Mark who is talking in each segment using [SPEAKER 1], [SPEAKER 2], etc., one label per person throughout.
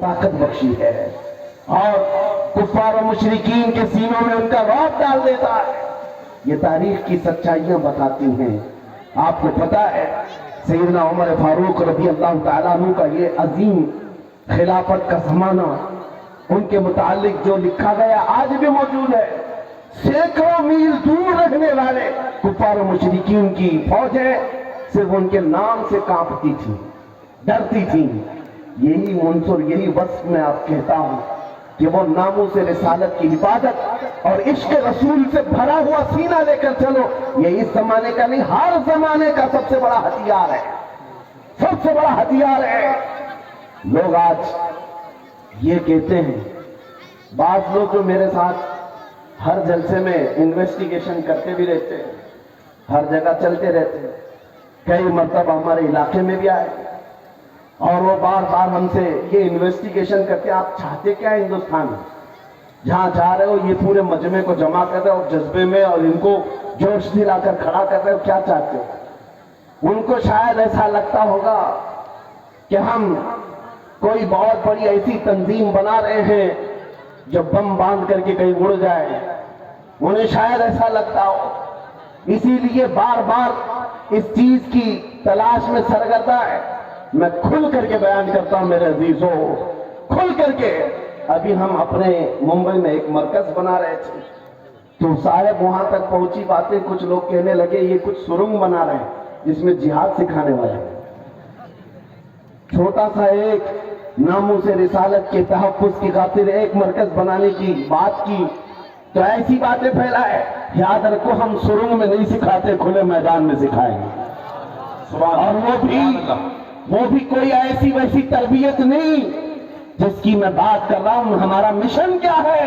[SPEAKER 1] طاقت بخشی ہے اور کفار و مشرکین کے سینوں میں ان کا رعب ڈال دیتا ہے. یہ تاریخ کی سچائیاں بتاتی ہیں. آپ کو پتا ہے سیدنا عمر فاروق رضی اللہ تعالیٰ عنہ کا یہ عظیم خلافت کا زمانہ، ان کے متعلق جو لکھا گیا آج بھی موجود ہے. سینکڑوں میل دور رہنے والے کفار و مشرکین کی فوجیں صرف ان کے نام سے کانپتی تھی، ڈرتی تھی. یہی منصر، یہی وصف میں آپ کہتا ہوں کہ وہ ناموں سے رسالت کی حفاظت اور عشق رسول سے بھرا ہوا سینہ لے کر چلو. یہ اس زمانے کا نہیں، ہر زمانے کا سب سے بڑا ہتھیار ہے، سب سے بڑا ہتھیار ہے. لوگ آج یہ کہتے ہیں، بعض لوگ جو میرے ساتھ ہر جلسے میں انویسٹیگیشن کرتے بھی رہتے ہیں، ہر جگہ چلتے رہتے ہیں، کئی مرتبہ ہمارے علاقے میں بھی آئے اور وہ بار بار ہم سے یہ انویسٹیگیشن کرتے ہیں آپ چاہتے کیا ہے ہندوستان میں؟ جہاں جا رہے ہو یہ پورے مجمع کو جمع کر رہے ہو جذبے میں اور ان کو جوش دلا کر کھڑا کر رہے ہو، کیا چاہتے ہو؟ ان کو شاید ایسا لگتا ہوگا کہ ہم کوئی بہت بڑی ایسی تنظیم بنا رہے ہیں جو بم باندھ کر کے کہیں اڑ جائے. انہیں شاید ایسا لگتا ہو، اسی لیے بار بار اس چیز کی تلاش میں سرگردہ ہے. میں کھل کر کے بیان کرتا ہوں میرے عزیزوں، کھل کر کے. ابھی ہم اپنے ممبئی میں ایک مرکز بنا رہے تھے تو صاحب وہاں تک پہنچی باتیں، کچھ لوگ کہنے لگے یہ کچھ سرنگ بنا رہے ہیں جس میں جہاد سکھانے والے. چھوٹا سا ایک ناموں سے رسالت کے تحفظ کی خاطر ایک مرکز بنانے کی بات کی تو ایسی باتیں پھیلائے. یاد رکھو ہم سرنگ میں نہیں سکھاتے، کھلے میدان میں سکھائیں گے. اور وہ بھی کوئی ایسی ویسی تربیت نہیں جس کی میں بات کر رہا ہوں. ہمارا مشن کیا ہے؟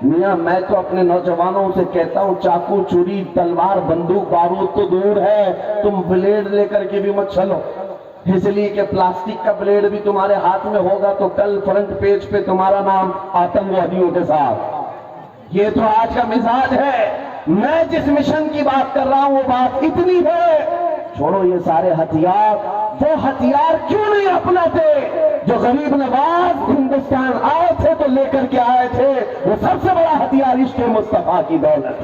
[SPEAKER 1] میاں میں تو اپنے نوجوانوں سے کہتا ہوں چاقو چوری تلوار بندوق بارود تو دور ہے، تم بلیڈ لے کر کے بھی مت چلو، اس لیے کہ پلاسٹک کا بلیڈ بھی تمہارے ہاتھ میں ہوگا تو کل فرنٹ پیج پہ تمہارا نام آتنکوادیوں کے ساتھ. یہ تو آج کا مزاج ہے. میں جس مشن کی بات کر رہا ہوں وہ بات اتنی ہے، چھوڑو یہ سارے ہتھیار. وہ ہتھیار کیوں نہیں اپناتے جو غریب نواز ہندوستان آئے تھے تو لے کر کے آئے تھے؟ وہ سب سے بڑا ہتھیار عشق مصطفیٰ کی دولت،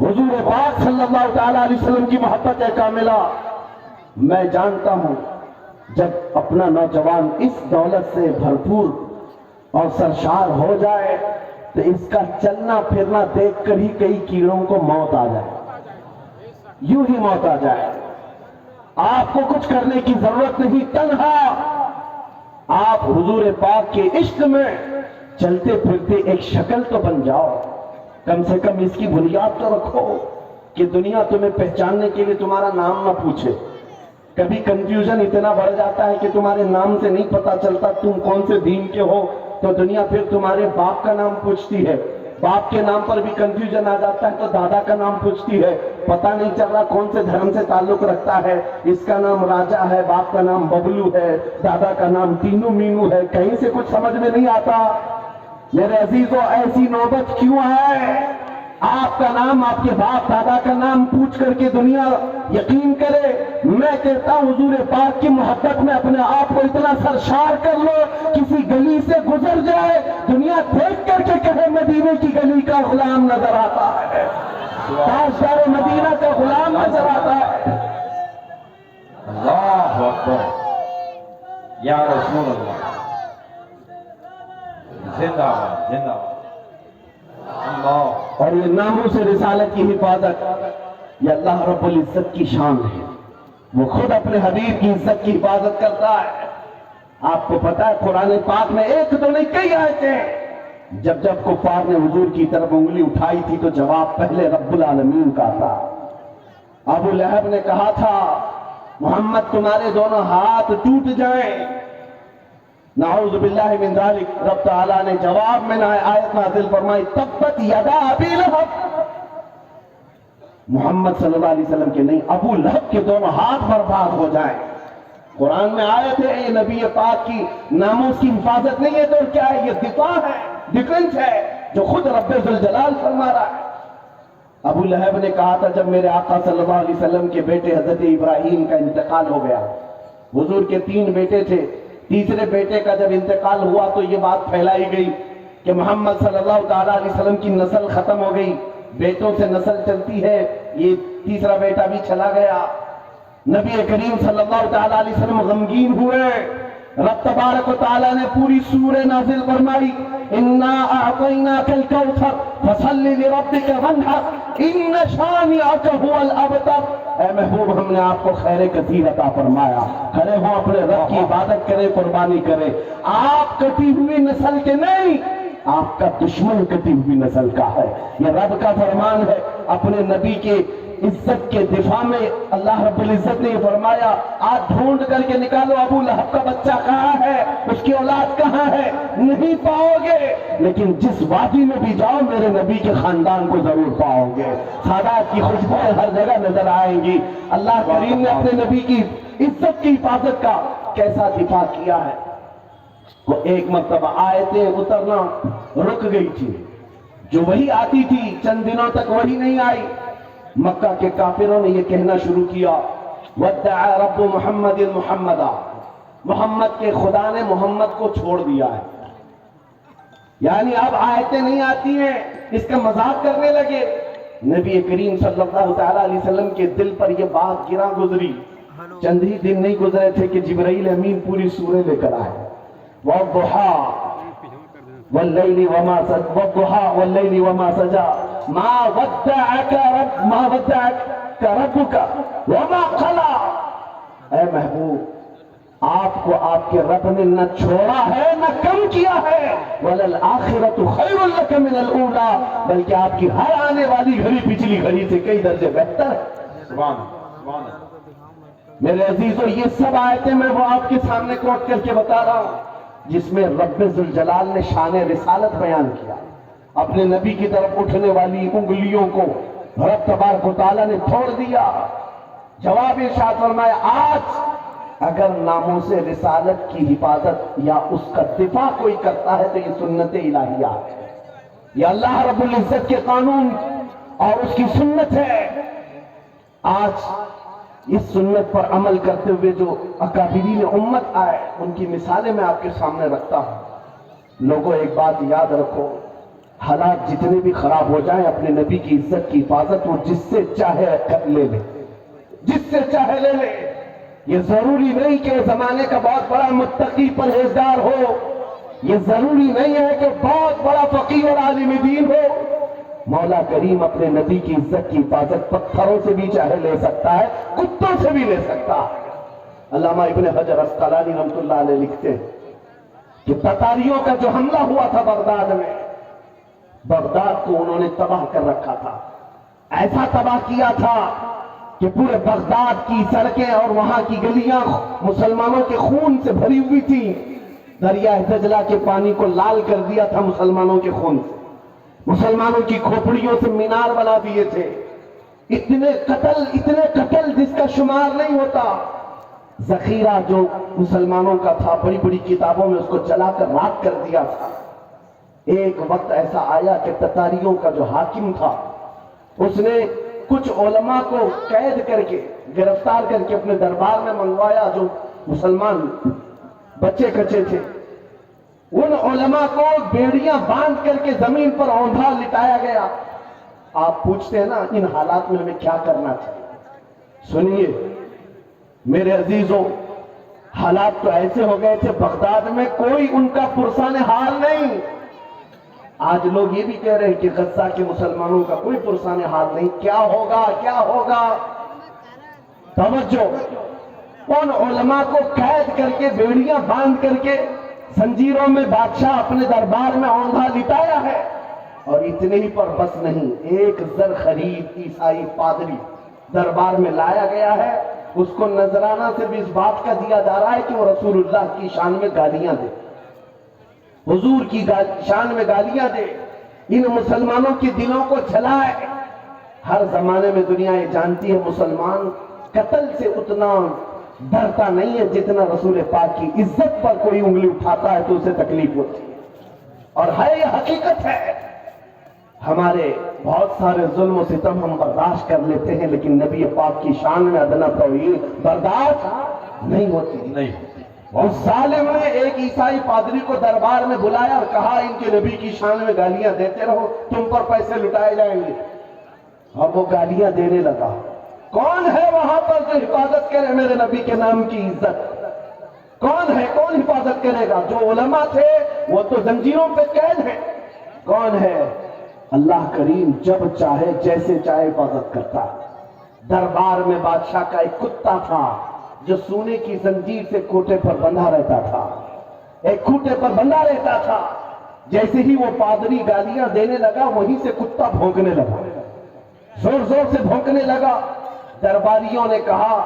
[SPEAKER 1] حضور پاک صلی اللہ تعالیٰ علیہ وسلم کی محبت کاملہ. میں جانتا ہوں جب اپنا نوجوان اس دولت سے بھرپور اور سرشار ہو جائے تو اس کا چلنا پھرنا دیکھ کر ہی کئی کیڑوں کو موت آ جائے، یوں ہی موت آ جائے. آپ کو کچھ کرنے کی ضرورت نہیں، تنہا آپ حضور پاک کے عشق میں چلتے پھرتے ایک شکل تو بن جاؤ. کم سے کم اس کی بنیاد تو رکھو کہ دنیا تمہیں پہچاننے کے لیے تمہارا نام نہ پوچھے. کبھی کنفیوژن اتنا بڑھ جاتا ہے کہ تمہارے نام سے نہیں پتا چلتا تم کون سے دین کے ہو، تو دنیا پھر تمہارے باپ کا نام پوچھتی ہے. باپ کے نام پر بھی کنفیوژن آ جاتا ہے تو دادا کا نام پوچھتی ہے. پتہ نہیں چل رہا کون سے دھرم سے تعلق رکھتا ہے. اس کا نام راجا ہے، باپ کا نام ببلو ہے، دادا کا نام تینو مینو ہے. کہیں سے کچھ سمجھ میں نہیں آتا. میرے عزیزوں ایسی نوبت کیوں ہے؟ آپ کا نام، آپ کے باپ دادا کا نام پوچھ کر کے دنیا یقین کرے. میں کہتا ہوں حضور پاک کی محبت میں اپنے آپ کو اتنا سرشار کر لو، کسی گلی سے گزر جائے دنیا دیکھ کر کے کہے مدینے کی گلی کا غلام نظر آتا ہے، تاجدار مدینہ کا غلام نظر آتا ہے.
[SPEAKER 2] اللہ اکبر یا رسول اللہ، زندہ باد زندہ باد.
[SPEAKER 1] اور یہ ناموں سے رسالت کی حفاظت یہ اللہ رب العزت کی شان ہے. وہ خود اپنے حبیب کی عزت کی حفاظت کرتا ہے. آپ کو پتا ہے قرآن پاک میں ایک تو نہیں کئی آیتیں جب جب کفار نے حضور کی طرف انگلی اٹھائی تھی تو جواب پہلے رب العالمین کا تھا. ابو لہب نے کہا تھا محمد تمہارے دونوں ہاتھ ٹوٹ جائیں، نعوذ باللہ من ذالک. رب تعالیٰ نے جواب میں آیت نازل فرمائی تبت یدا ابی لہب. محمد صلی اللہ علیہ وسلم کے نہیں، ابو لہب کے دونوں ہاتھ برباد ہو جائیں. قرآن میں آیت ہے یہ نبی پاک کی ناموس کی حفاظت نہیں ہے تو کیا ہے؟ یہ دفاع ہے، ڈیفنس ہے جو خود رب ذوالجلال فرما رہا ہے. ابو لہب نے کہا تھا جب میرے آقا صلی اللہ علیہ وسلم کے بیٹے حضرت ابراہیم کا انتقال ہو گیا، حضور کے 3 بیٹے تھے، تیسرے بیٹے کا جب انتقال ہوا تو یہ بات پھیلائی گئی کہ محمد صلی اللہ تعالیٰ علیہ وسلم کی نسل ختم ہو گئی، بیٹوں سے نسل چلتی ہے، یہ تیسرا بیٹا بھی چلا گیا۔ نبی کریم صلی اللہ تعالیٰ علیہ وسلم غمگین ہوئے۔ رب تبارک و تعالیٰ نے پوری سورہ نازل فرمائی، اِنَّا أَعْطَيْنَاكَ الْكَوْثَرَ فَصَلِّ لِرَبِّكَ وَانْحَرْ إِنَّ شَانِئَكَ هُوَ الْأَبْتَرُ۔ اے محبوب، ہم نے آپ کو خیر کثیر عطا فرمایا، کھڑے ہوں اپنے رب کی عبادت کرے، قربانی کرے۔ آپ کٹی ہوئی نسل کے نہیں، آپ کا دشمن کٹی ہوئی نسل کا ہے، یہ رب کا فرمان ہے۔ اپنے نبی کے عزت کے دفاع میں اللہ رب العزت نے یہ فرمایا، آج ڈھونڈ کر کے نکالو ابو لہب کا بچہ کہاں ہے، اس کی اولاد کہاں ہے، نہیں پاؤ گے، لیکن جس وادی میں بھی جاؤ میرے نبی کے خاندان کو ضرور پاؤ گے۔ سادات کی خوشبوئیں ہر جگہ نظر آئیں گی۔ اللہ کریم نے اپنے نبی کی عزت کی حفاظت کا کیسا دفاع کیا ہے۔ وہ ایک مرتبہ آیتیں اترنا رک گئی تھی، جو وہی آتی تھی چند دنوں تک وہی نہیں آئی۔ مکہ کے کافروں نے یہ کہنا شروع کیا، وَدَّعَ رَبُّ مُحَمَّدٍ مُحَمَّدًا، محمد کے خدا نے محمد کو چھوڑ دیا ہے، یعنی اب آیتیں نہیں آتی ہیں، اس کا مذاق کرنے لگے۔ نبی کریم صلی اللہ تعالیٰ علیہ وسلم کے دل پر یہ بات گراں گزری، چند ہی دن نہیں گزرے تھے کہ جبرائیل امین پوری سورہ لے کر آئے، وَالضُّحَىٰ واللیل وما سجا ما ودعک ربک وما قلا۔ اے محبوب، آپ کو آپ کے رب نے نہ چھوڑا ہے نہ کم کیا ہے، وَلَلْآخِرَةُ خَيْرٌ لَكَ مِنَ الْأُولَىٰ، بلکہ آپ کی ہر آنے والی گھڑی پچھلی گھڑی سے کئی درجے بہتر ہے۔
[SPEAKER 2] سبحان اللہ۔
[SPEAKER 1] میرے عزیزو، یہ سب آیتیں میں وہ آپ کے سامنے کوٹ کر کے بتا رہا ہوں جس میں رب ذوالجلال نے شان رسالت بیان کیا، اپنے نبی کی طرف اٹھنے والی انگلیوں کو رب تبارک و تعالیٰ نے چھوڑ دیا۔ جواب ارشاد فرمایا، آج اگر ناموس رسالت کی حفاظت یا اس کا دفاع کوئی کرتا ہے تو یہ سنت الہیہ ہے، یہ اللہ رب العزت کے قانون اور اس کی سنت ہے۔ آج اس سنت پر عمل کرتے ہوئے جو اکابرین امت آئے، ان کی مثالیں میں آپ کے سامنے رکھتا ہوں۔ لوگوں، ایک بات یاد رکھو، حالات جتنے بھی خراب ہو جائیں، اپنے نبی کی عزت کی حفاظت وہ جس سے چاہے لے لے، جس سے چاہے لے لے۔ یہ ضروری نہیں کہ زمانے کا بہت بڑا متقی پرہیزگار ہو، یہ ضروری نہیں ہے کہ بہت بڑا فقیہ اور عالم دین ہو۔ مولا کریم اپنے نبی کی عزت کی حفاظت پتھروں سے بھی چاہے لے سکتا ہے، کتوں سے بھی لے سکتا ہے۔ علامہ ابن حجر عسقلانی رحمۃ اللہ علیہ لکھتے ہیں کہ تتاریوں کا جو حملہ ہوا تھا بغداد میں، بغداد کو انہوں نے تباہ کر رکھا تھا، ایسا تباہ کیا تھا کہ پورے بغداد کی سڑکیں اور وہاں کی گلیاں مسلمانوں کے خون سے بھری ہوئی تھی۔ دریائے دجلہ کے پانی کو لال کر دیا تھا مسلمانوں کے خون سے، مسلمانوں کی کھوپڑیوں سے مینار بنا دیے تھے۔ اتنے قتل جس کا شمار نہیں ہوتا۔ ذخیرہ جو مسلمانوں کا تھا بڑی بڑی کتابوں میں اس کو جلا کر راکھ کر دیا تھا۔ ایک وقت ایسا آیا کہ تتاریوں کا جو حاکم تھا اس نے کچھ علماء کو قید کر کے گرفتار کر کے اپنے دربار میں منگوایا، جو مسلمان بچے کچے تھے۔ ان علماء کو بیڑیاں باندھ کر کے زمین پر اوندھا لٹایا گیا۔ آپ پوچھتے ہیں نا ان حالات میں ہمیں کیا کرنا چاہیے؟ سنیے میرے عزیزوں، حالات تو ایسے ہو گئے تھے بغداد میں کوئی ان کا پرسان حال نہیں۔ آج لوگ یہ بھی کہہ رہے ہیں کہ غزہ کے مسلمانوں کا کوئی پرسان حال نہیں، کیا ہوگا کیا ہوگا؟ توجہ، ان علماء کو قید کر کے بیڑیاں باندھ کر کے زنجیروں میں بادشاہ اپنے دربار میں اوندھا لٹایا ہے۔ اور اتنے ہی پر بس نہیں، ایک زر خرید عیسائی پادری دربار میں لایا گیا ہے، اس کو نذرانہ صرف اس بات کا دیا جا رہا ہے کہ وہ رسول اللہ کی شان میں گالیاں دے، حضور کی شان میں گالیاں دے، ان مسلمانوں کے دلوں کو جلائے۔ ہر زمانے میں دنیا یہ جانتی ہے مسلمان قتل سے اتنا ڈرتا نہیں ہے جتنا رسول پاک کی عزت پر کوئی انگلی اٹھاتا ہے تو اسے تکلیف ہوتی ہے، اور ہے یہ حقیقت ہے۔ ہمارے بہت سارے ظلم و ستم ہم برداشت کر لیتے ہیں، لیکن نبی پاک کی شان میں ادنا توہین برداشت نہیں ہوتی۔ اس ظالم نے ایک عیسائی پادری کو دربار میں بلایا اور کہا ان کے نبی کی شان میں گالیاں دیتے رہو، تم پر پیسے لٹائے جائیں گے۔ اور وہ گالیاں دینے لگا۔ کون ہے وہاں پر جو حفاظت کرے میرے نبی کے نام کی عزت؟ کون ہے؟ کون حفاظت کرے گا؟ جو علماء تھے وہ تو زنجیروں پہ قید ہیں۔ کون ہے؟ اللہ کریم جب چاہے جیسے چاہے حفاظت کرتا۔ دربار میں بادشاہ کا ایک کتا تھا جو سونے کی زنجیر سے کھوٹے پر بندھا رہتا تھا، ایک کھوٹے پر بندھا رہتا تھا۔ جیسے ہی وہ پادری گالیاں دینے لگا وہیں سے کتا بھونکنے لگا، زور زور سے بھونکنے لگا۔ درباریوں نے کہا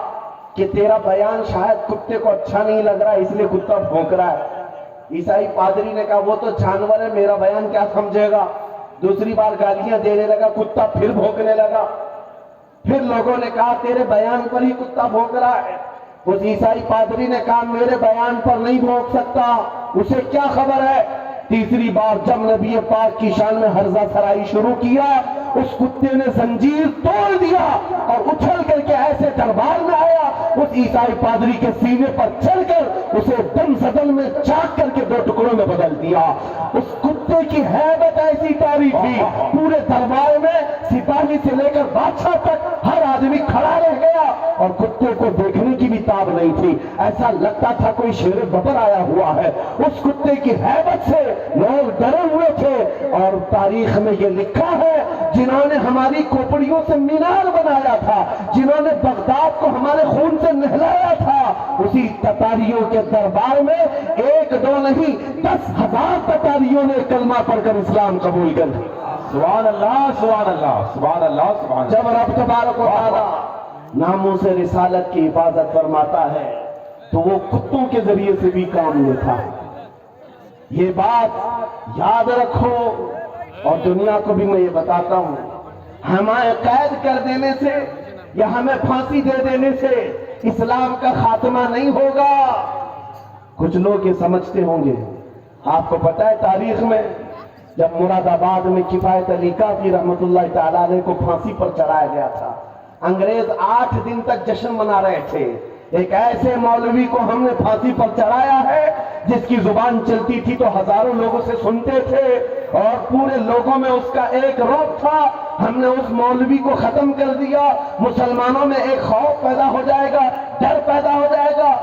[SPEAKER 1] کہ تیرا بیان شاید کتے کو اچھا نہیں لگ رہا اس لیے کتا بھونک رہا ہے۔ عیسائی پادری نے کہا وہ تو جانور ہے، میرا بیان کیا سمجھے گا؟ دوسری بار گالیاں دینے لگا، کتا پھر بھونکنے لگا۔ پھر لوگوں نے کہا تیرے بیان پر ہی کتا بھونک رہا ہے۔ اس عیسائی پادری نے کہا میرے بیان پر نہیں بھونک سکتا، اسے کیا خبر ہے؟ تیسری بار جب نبی پاک کی شان میں ہرزہ سرائی شروع کیا، اس کتے نے زنجیر توڑ دیا اور اچھل کر کے ایسے دربار میں آیا، اس عیسائی پادری کے سینے پر چڑھ کر اسے دم زدن میں چاک کر کے 2 ٹکڑوں میں بدل دیا۔ اس کتے کی ہیبت ایسی طاری تھی، پورے دربار میں سپاہی سے لے کر بادشاہ تک ہر آدمی کھڑا رہ گیا اور کتے کو دیکھنے کی بھی تاب نہیں تھی، ایسا لگتا تھا کوئی شیر ببر آیا ہوا ہے۔ اس کتے کی ہیبت سے لوگ ڈرے ہوئے تھے، اور تاریخ میں یہ لکھا ہے جنہوں نے ہماری کھوپڑیوں سے مینار بنایا تھا، جنہوں نے بغداد کو ہمارے خون سے نہلایا تھا، اسی تتاریوں کے دربار میں 1 2 نہیں 10,000 تتاریوں نے کلمہ پڑھ کر اسلام قبول کر لیا۔
[SPEAKER 2] سبحان اللہ، سبحان اللہ، سبحان اللہ، سبحان اللہ۔
[SPEAKER 1] جب رب تبارک و تعالی ناموں سے رسالت کی حفاظت فرماتا ہے تو وہ کتوں کے ذریعے سے بھی کام لیتا ہے۔ یہ بات یاد رکھو، اور دنیا کو بھی میں یہ بتاتا ہوں، ہمیں قید کر دینے سے یا ہمیں پھانسی دے دینے سے اسلام کا خاتمہ نہیں ہوگا۔ کچھ لوگ یہ سمجھتے ہوں گے، آپ کو پتہ ہے تاریخ میں جب مراد آباد میں کفایت علی کافی رحمت اللہ تعالیٰ علیہ کو پھانسی پر چڑھایا گیا تھا، انگریز 8 دن تک جشن منا رہے تھے۔ ایک ایسے مولوی کو ہم نے پھانسی پر چڑھایا ہے جس کی زبان چلتی تھی تو ہزاروں لوگوں سے سنتے تھے، اور پورے لوگوں میں اس کا ایک رعب تھا۔ ہم نے اس مولوی کو ختم کر دیا، مسلمانوں میں ایک خوف پیدا ہو جائے گا، ڈر پیدا ہو جائے گا۔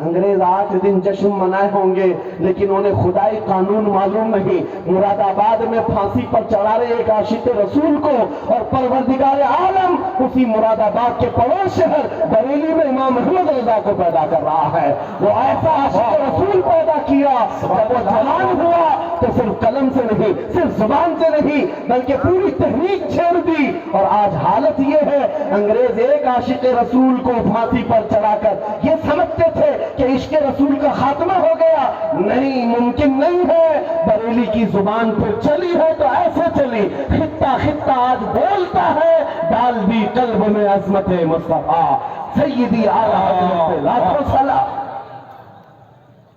[SPEAKER 1] انگریز 8 دن جشن منائے ہوں گے لیکن انہیں خدائی قانون معلوم نہیں۔ مراد آباد میں پھانسی پر چڑھا رہے ایک عاشق رسول کو، اور پروردگار عالم اسی مراد آباد کے پڑوس شہر بریلی میں امام احمد رضا کو پیدا کر رہا ہے۔ وہ ایسا عاشق رسول پیدا کیا، جب وہ جوان ہوا تو صرف قلم سے نہیں، صرف زبان سے نہیں، بلکہ پوری تحریک چھیڑ دی۔ اور آج حالت یہ ہے، انگریز ایک عاشق رسول کو پھانسی پر چڑھا کر یہ سمجھتے تھے کہ عشق رسول کا خاتمہ ہو گیا۔ نہیں، ممکن نہیں ہے۔ بریلی کی زبان پہ چلی ہے تو ایسے چلی، خطہ خطہ آج بولتا ہے، ڈال دی قلب میں عظمت مصطفیٰ سیدی اعلیٰ حضرت لاکھوں سلام۔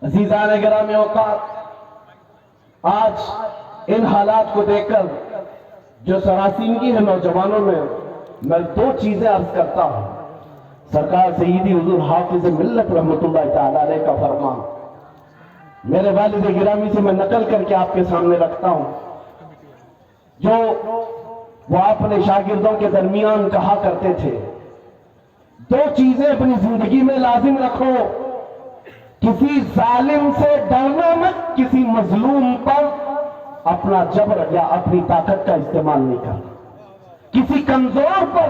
[SPEAKER 1] عزیزان گرامی اوقات، آج ان حالات کو دیکھ کر جو سراسیمگی ہے نوجوانوں میں 2 چیزیں عرض کرتا ہوں۔ سرکار سیدی حضور حافظ ملت رحمت اللہ تعالی علیہ کا فرمان میرے والد گرامی سے میں نقل کر کے آپ کے سامنے رکھتا ہوں، جو وہ اپنے شاگردوں کے درمیان کہا کرتے تھے، 2 چیزیں اپنی زندگی میں لازم رکھو، کسی ظالم سے ڈرنا مت، کسی مظلوم پر اپنا جبر یا اپنی طاقت کا استعمال نہیں کرنا، کسی کمزور پر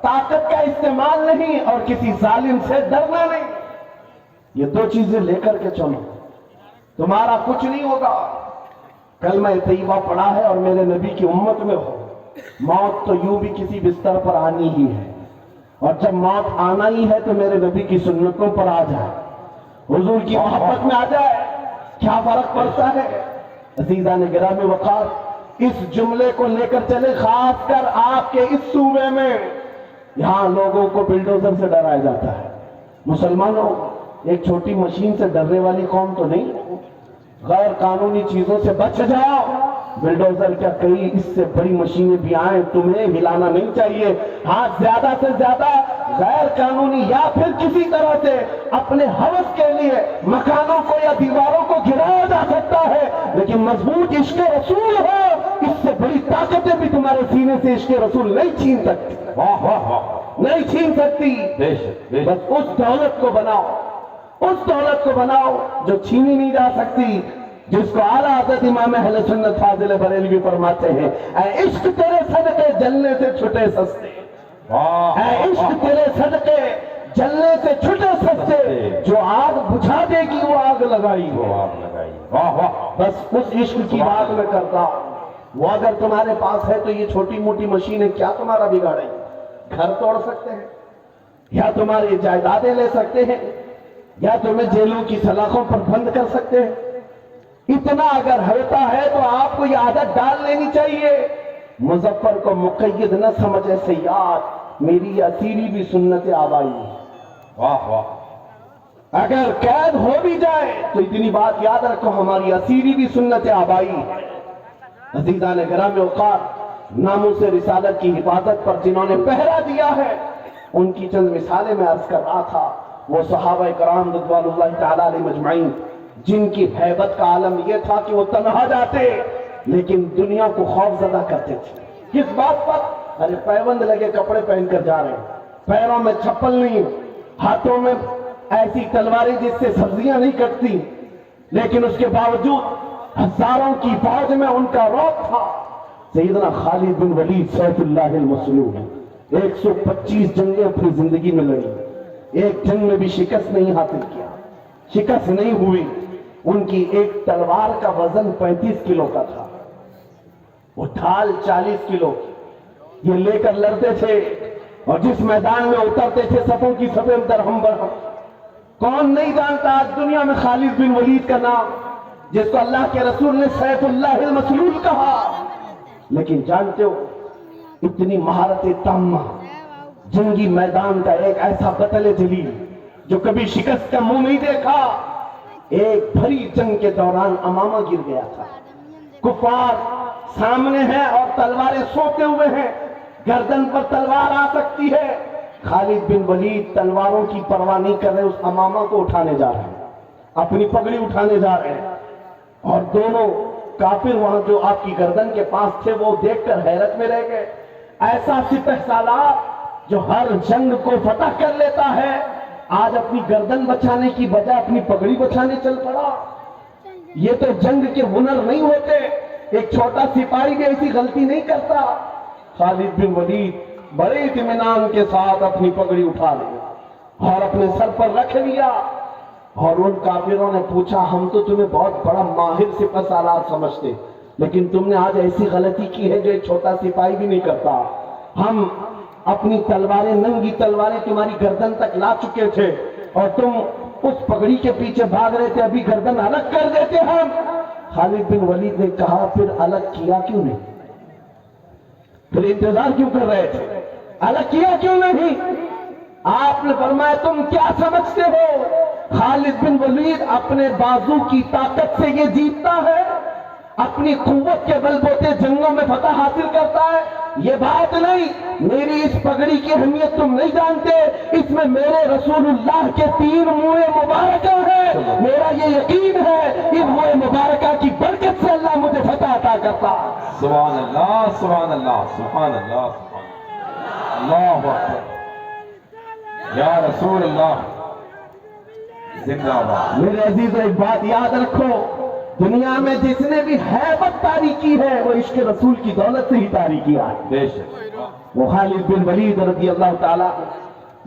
[SPEAKER 1] طاقت کا استعمال نہیں، اور کسی ظالم سے ڈرنا نہیں۔ یہ 2 چیزیں لے کر کے چلو، تمہارا کچھ نہیں ہوگا۔ کلمہ طیبہ پڑھا ہے اور میرے نبی کی امت میں ہو، موت تو یوں بھی کسی بستر پر آنی ہی ہے، اور جب موت آنا ہی ہے تو میرے نبی کی سنتوں پر آ جائے، حضور کی محبت میں آ جائے، کیا فرق پڑتا ہے؟ عزیزان گرامی وقار، اس جملے کو لے کر چلے، خاص کر آپ کے اس صوبے میں یہاں لوگوں کو بلڈوزر سے ڈرایا جاتا ہے۔ مسلمانوں، ایک چھوٹی مشین سے ڈرنے والی قوم تو نہیں، غیر قانونی چیزوں سے بچ جاؤ، بلڈوزر کیا کئی اس سے بڑی مشینیں بھی آئیں، تمہیں ہلانا نہیں چاہیے. ہاں زیادہ سے زیادہ غیر قانونی یا پھر کسی طرح سے اپنے ہوس کے لیے مکانوں کو یا دیواروں کو گرایا جا سکتا ہے، لیکن مضبوط عشق رسول ہو، اس سے بڑی طاقتیں بھی تمہارے سینے سے عشق رسول نہیں چھین سکتی.
[SPEAKER 2] واہ واہ واہ،
[SPEAKER 1] نہیں چھین سکتی.
[SPEAKER 2] بے شک بے شک.
[SPEAKER 1] بس اس دولت کو بناؤ، اس دولت کو بناؤ جو چھینی نہیں جا سکتی، جس کو اعلیٰ حضرت امام اہل سنت فاضل بریلوی فرماتے ہیں اے عشق تیرے صدقے جلنے سے چھٹے سستے.
[SPEAKER 2] واہ
[SPEAKER 1] اے عشق تیرے صدقے جلنے سے چھٹے سستے، جو آگ بجھا دے گی وہ آگ لگائی
[SPEAKER 2] وہ
[SPEAKER 1] ہو.
[SPEAKER 2] آپ لگائی. واہ واہ.
[SPEAKER 1] بس اس عشق کی بات میں کرتا ہوں. وہ اگر تمہارے پاس ہے تو یہ چھوٹی موٹی مشینیں کیا تمہارا بگاڑیں گی؟ گھر توڑ سکتے ہیں، یا تمہاری جائیدادیں لے سکتے ہیں، یا تمہیں جیلوں کی سلاخوں پر بند کر سکتے ہیں. اتنا اگر ہوتا ہے تو آپ کو یہ عادت ڈال لینی چاہیے. مظفر کو مقید نہ سمجھے سیاد، میری یہ اسیری بھی سنت آبائی.
[SPEAKER 2] واہ واہ.
[SPEAKER 1] اگر قید ہو بھی جائے تو اتنی بات یاد رکھو، ہماری اسیری بھی سنت آبائی. عزیزان گرامی اوقات، ناموس رسالت کی حفاظت پر جنہوں نے پہرا دیا ہے، ان کی چند مثالیں میں عرض کر رہا تھا. وہ صحابہ کرام رضوان اللہ تعالی علیہ مجمعین، جن کی ہیبت کا عالم یہ تھا کہ وہ تنہا جاتے لیکن دنیا کو خوف زدہ کرتے تھے. کس بات پر؟ ارے پیوند لگے کپڑے پہن کر جا رہے ہیں، پیروں میں چپل نہیں، ہاتھوں میں ایسی تلواریں جس سے سبزیاں نہیں کٹتی، لیکن اس کے باوجود ہزاروں کی فوج میں ان کا رعب تھا. سیدنا خالد بن ولید سیف اللہ المسلول 125 جنگیں اپنی زندگی میں لڑی، ایک جنگ میں بھی شکست نہیں حاصل کیا، شکست نہیں ہوئی. ان کی ایک تلوار کا وزن 35 کلو کا تھا، وہ ڈھال 40 کلو کی. یہ لے کر لڑتے تھے اور جس میدان میں اترتے تھے صفوں کی صفیں درہم برہم. کون نہیں جانتا آج دنیا میں خالد بن ولید کا نام، جس کو اللہ کے رسول نے سیف اللہ المسلول کہا. لیکن جانتے ہو اتنی مہارت تامہ، جنگی میدان کا ایک ایسا بطل جلیل جو کبھی شکست کا منہ نہیں دیکھا، ایک بھری جنگ کے دوران امامہ گر گیا تھا. کفار سامنے ہیں اور تلواریں سوتے ہوئے ہیں، گردن پر تلوار آ سکتی ہے. خالد بن ولید تلواروں کی پرواہ نہیں کر رہے، اس امامہ کو اٹھانے جا رہے ہیں، اپنی پگڑی اٹھانے جا رہے ہیں. اور دونوں کافر وہاں جو آپ کی گردن کے پاس تھے وہ دیکھ کر حیرت میں رہ گئے. ایسا سپہ سالار جو ہر جنگ کو فتح کر لیتا ہے، آج اپنی گردن بچانے کی بجائے اپنی پگڑی بچانے چل پڑا. یہ تو جنگ کے ہنر نہیں ہوتے، ایک چھوٹا سپاہی بھی ایسی غلطی نہیں کرتا. خالد بن ولید بڑے اطمینان کے ساتھ اپنی پگڑی اٹھا لی اور اپنے سر پر رکھ لیا. اور ان کافروں نے پوچھا ہم تو تمہیں بہت بڑا ماہر سپہ سالار سمجھتے، لیکن تم نے آج ایسی غلطی کی ہے جو ایک چھوٹا سپاہی بھی نہیں کرتا. ہم اپنی تلواریں، ننگی تلواریں تمہاری گردن تک لا چکے تھے اور تم اس پگڑی کے پیچھے بھاگ رہے تھے، ابھی گردن الگ کر دیتے ہم. خالد بن ولید نے کہا پھر الگ کیا کیوں نہیں؟ پھر انتظار کیوں کر رہے تھے؟ الگ کیا کیوں نہیں؟ آپ نے فرمایا تم کیا سمجھتے ہو خالد بن ولید اپنے بازو کی طاقت سے یہ جیتتا ہے، اپنی قوت کے بل بوتے جنگوں میں فتح حاصل کرتا ہے؟ یہ بات نہیں. میری اس پگڑی کی اہمیت تم نہیں جانتے، اس میں میرے رسول اللہ کے 3 منہ مبارکہ ہیں. میرا یہ یقین ہے ان منہ مبارکہ کی برکت سے اللہ مجھے فتح عطا کرتا.
[SPEAKER 2] سبحان اللہ سبحان اللہ سبحان اللہ سبحان اللہ اکبر. یا رسول اللہ زندہ باد. میرے
[SPEAKER 1] عزیز ایک بات یاد رکھو، دنیا میں جس نے بھی ہیبت طاری کی ہے وہ عشق رسول کی دولت سے ہی طاری کیا ہے.
[SPEAKER 2] بے شک.
[SPEAKER 1] وہ خالد بن ولید رضی اللہ تعالیٰ،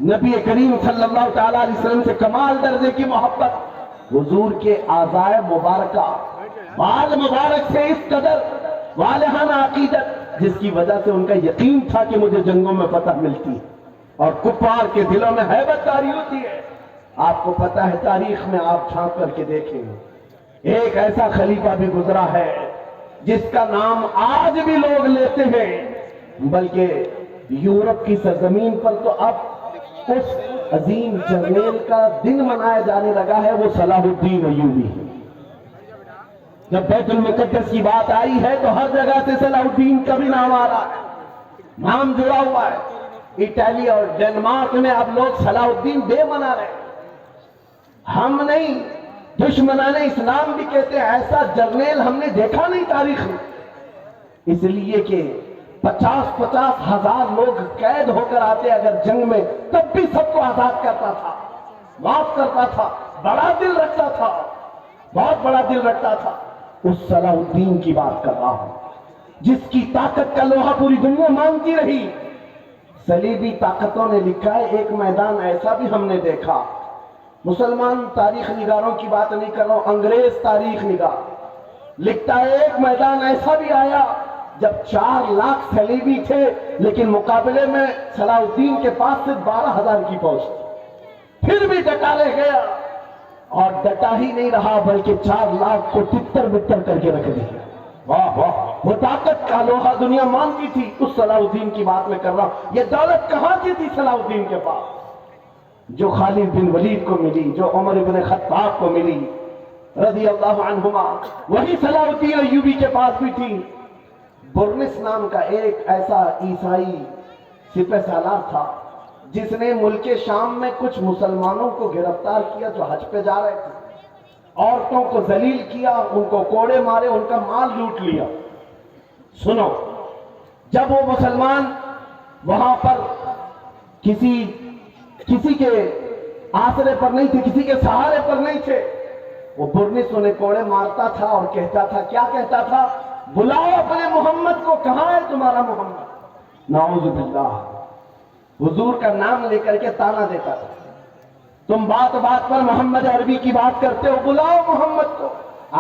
[SPEAKER 1] نبی کریم صلی اللہ تعالیٰ علیہ وسلم سے کمال درجے کی محبت، حضور کے اعضائے مبارکہ، بال مبارک سے اس قدر والہانہ عقیدت جس کی وجہ سے ان کا یقین تھا کہ مجھے جنگوں میں فتح ملتی ہے اور کفار کے دلوں میں ہیبت طاری ہوتی ہے. آپ کو پتہ ہے تاریخ میں آپ جھانک کر کے دیکھیں، ایک ایسا خلیفہ بھی گزرا ہے جس کا نام آج بھی لوگ لیتے ہیں، بلکہ یورپ کی سرزمین پر تو اب اس عظیم جرنیل کا دن منایا جانے لگا ہے، وہ صلاح الدین ایوبی. جب بیت المقدس کی بات آئی ہے تو ہر جگہ سے صلاح الدین کا بھی نام آ رہا ہے، نام جڑا ہوا ہے۔ اٹلی اور ڈنمارک میں اب لوگ صلاح الدین ڈے منا رہے ہیں۔ ہم نہیں، دشمنان اسلام بھی کہتے ہیں ایسا جرنیل ہم نے دیکھا نہیں تاریخ میں، اس لیے کہ 50-50 ہزار لوگ قید ہو کر آتے اگر جنگ میں، تب بھی سب کو آزاد کرتا تھا، معاف کرتا تھا، بڑا دل رکھتا تھا، بہت بڑا دل رکھتا تھا۔ اس صلاح الدین کی بات کر رہا ہوں جس کی طاقت کا لوہا پوری دنیا مانتی رہی۔ صلیبی طاقتوں نے لکھا ہے، ایک میدان ایسا بھی ہم نے دیکھا، مسلمان تاریخ نگاروں کی بات نہیں کر رہا ہوں، انگریز تاریخ نگار لکھتا ہے ایک میدان ایسا بھی آیا جب 4 لاکھ صلیبی تھے لیکن مقابلے میں صلاح الدین کے پاس صرف 12,000 کی فوج تھی، پھر بھی ڈٹا لے گیا، اور ڈٹا ہی نہیں رہا بلکہ 4 لاکھ کو تتر بتر کر کے رکھ دیا۔ واہ واہ، وہ طاقت کا لوہا دنیا مانتی تھی۔ اس صلاح الدین کی بات میں کر رہا ہوں۔ یہ دولت کہاں کی تھی صلاح الدین کے پاس؟ جو خالد بن ولید کو ملی، جو عمر بن خطاب کو ملی رضی اللہ عنہما، وہی صلاح الدین ایوبی کے پاس بھی تھی۔ برنس نام کا ایک ایسا عیسائی سپہ سالار تھا جس نے ملک شام میں کچھ مسلمانوں کو گرفتار کیا جو حج پہ جا رہے تھے، عورتوں کو ذلیل کیا، ان کو کوڑے مارے، ان کا مال لوٹ لیا۔ سنو، جب وہ مسلمان وہاں پر کسی کے آسرے پر نہیں تھے، کسی کے سہارے پر نہیں تھے، وہ برنس انہیں کوڑے مارتا تھا اور کہتا تھا، کیا کہتا تھا؟ بلاؤ اپنے محمد کو، کہاں ہے تمہارا محمد؟ نعوذ باللہ، حضور کا نام لے کر کے تانا دیتا تھا، تم بات بات پر محمد عربی کی بات کرتے ہو، بلاؤ محمد کو،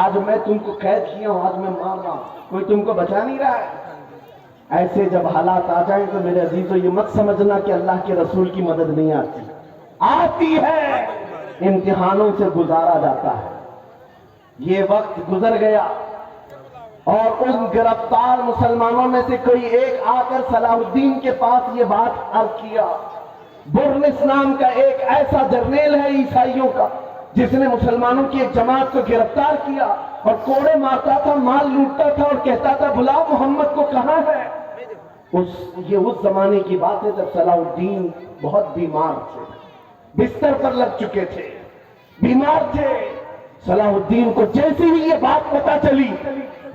[SPEAKER 1] آج میں تم کو قید کیا ہوں، آج میں مار رہا ہوں، کوئی تم کو بچا نہیں رہا ہے۔ ایسے جب حالات آ جائیں تو میرے عزیزو یہ مت سمجھنا کہ اللہ کے رسول کی مدد نہیں آتی، آتی ہے، امتحانوں سے گزارا جاتا ہے۔ یہ وقت گزر گیا اور ان گرفتار مسلمانوں میں سے کوئی ایک آ کر صلاح الدین کے پاس یہ بات عرض کیا۔ برنس نام کا ایک ایسا جرنیل ہے عیسائیوں کا جس نے مسلمانوں کی ایک جماعت کو گرفتار کیا اور کوڑے مارتا تھا، مال لوٹتا تھا اور کہتا تھا بلاؤ محمد کو، کہاں ہے؟ یہ اس زمانے کی بات ہے جب صلاح الدین بہت بیمار تھے، بستر پر لگ چکے تھے، بیمار تھے۔ صلاح الدین کو جیسی ہی یہ بات پتہ چلی،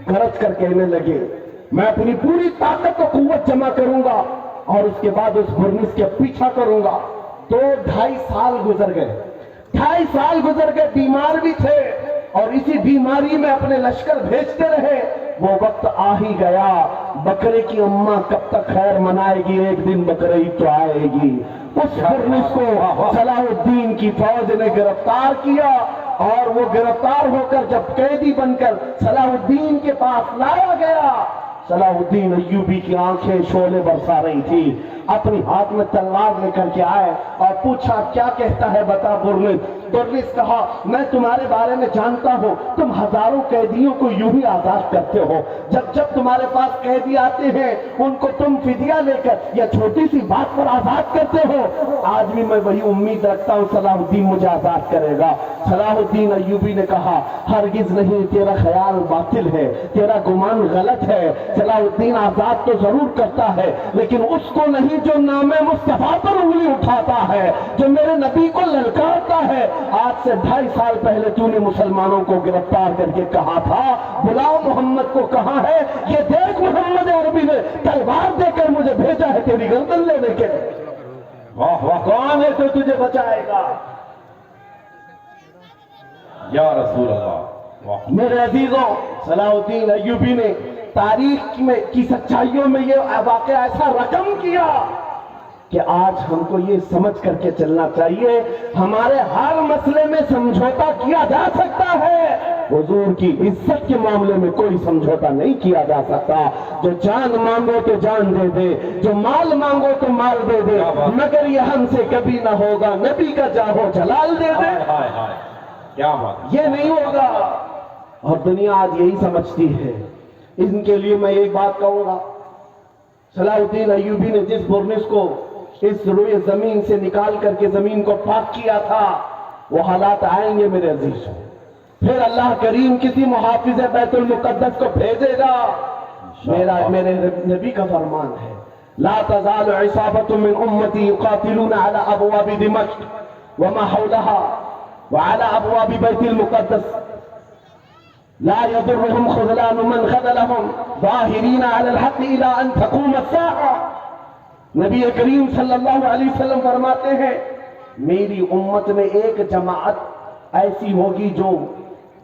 [SPEAKER 1] گرج کر کہنے لگے میں اپنی پوری طاقت و قوت جمع کروں گا اور اس کے بعد اس برنس کے پیچھا کروں گا۔ 2-2.5 سال گزر گئے، 2.5 سال گزر گئے، بیمار بھی تھے اور اسی بیماری میں اپنے لشکر بھیجتے رہے۔ وہ وقت آ ہی گیا، بکرے کی اماں کب تک خیر منائے گی، ایک دن بکرے ہی تو آئے گی۔ اس برنس کو صلاح الدین کی فوج نے گرفتار کیا اور وہ گرفتار ہو کر جب قیدی بن کر صلاح الدین کے پاس لایا گیا، صلاح الدین ایوبی کی آنکھیں شعلے برسا رہی تھی، اپنی ہاتھ میں تلوار لے کر کے آئے اور پوچھا کیا کہتا ہے بتا برنس۔ برنس کہا میں تمہارے بارے میں جانتا ہوں، تم ہزاروں قیدیوں کو یوں ہی آزاد کرتے ہو، جب تمہارے پاس قیدی آتے ہیں ان کو تم فدیہ لے کر یا چھوٹی سی بات پر آزاد کرتے ہو۔ آج بھی میں وہی امید رکھتا ہوں صلاح الدین مجھے آزاد کرے گا۔ صلاح الدین ایوبی نے کہا ہرگز نہیں، تیرا خیال باطل ہے، تیرا گمان غلط ہے، صلاح الدین آزاد تو ضرور کرتا ہے لیکن اس کو نہیں جو نام مصطفیٰ پر انگلی اٹھاتا ہے، جو میرے نبی کو للکارتا ہے۔ آج سے 2.5 سال پہلے تو نے مسلمانوں کو گرفتار کر کے کہا تھا بلاؤ محمد کو، کہاں ہے؟ یہ دیکھ محمد عربی نے تلوار دے کر مجھے بھیجا ہے تیری گردن لینے کے لیے۔ واہ واہ، کون ہے تو تجھے بچائے گا؟
[SPEAKER 2] یا رسول اللہ۔ واہ،
[SPEAKER 1] میرے عزیزوں، صلاح الدین ایوبی نے تاریخ میں کی سچائیوں میں یہ واقعہ ایسا رقم کیا کہ آج ہم کو یہ سمجھ کر کے چلنا چاہیے ہمارے ہر مسئلے میں سمجھوتا کیا جا سکتا ہے، حضور کی عزت کے معاملے میں کوئی سمجھوتا نہیں کیا جا سکتا۔ جو جان مانگو تو جان دے دے، جو مال مانگو تو مال دے دے، مگر یہ ہم سے کبھی نہ ہوگا نبی کا جاہو جلال دے دے،
[SPEAKER 2] ہائے ہائے، کیا بات!
[SPEAKER 1] یہ نہیں ہوگا۔ اور دنیا آج یہی سمجھتی ہے۔ ان کے لیے میں ایک بات کہوں گا، صلاح الدین ایوبی نے جس برنس کو اس روئے زمین سے نکال کر کے زمین کو پاک کیا تھا، وہ حالات آئیں گے میرے عزیزوں، پھر اللہ کریم کسی محافظ بیت المقدس کو بھیجے گا. میرے نبی کا فرمان ہے لا تزال عصابة من امتی يقاتلون على ابواب دمشق وما حولها وعلى ابواب بیت المقدس لا يضرهم خذلان من خذلهم ظاهرين على الحق الى ان تقوم الساعة. نبی کریم صلی اللہ علیہ وسلم فرماتے ہیں میری امت میں ایک جماعت ایسی ہوگی جو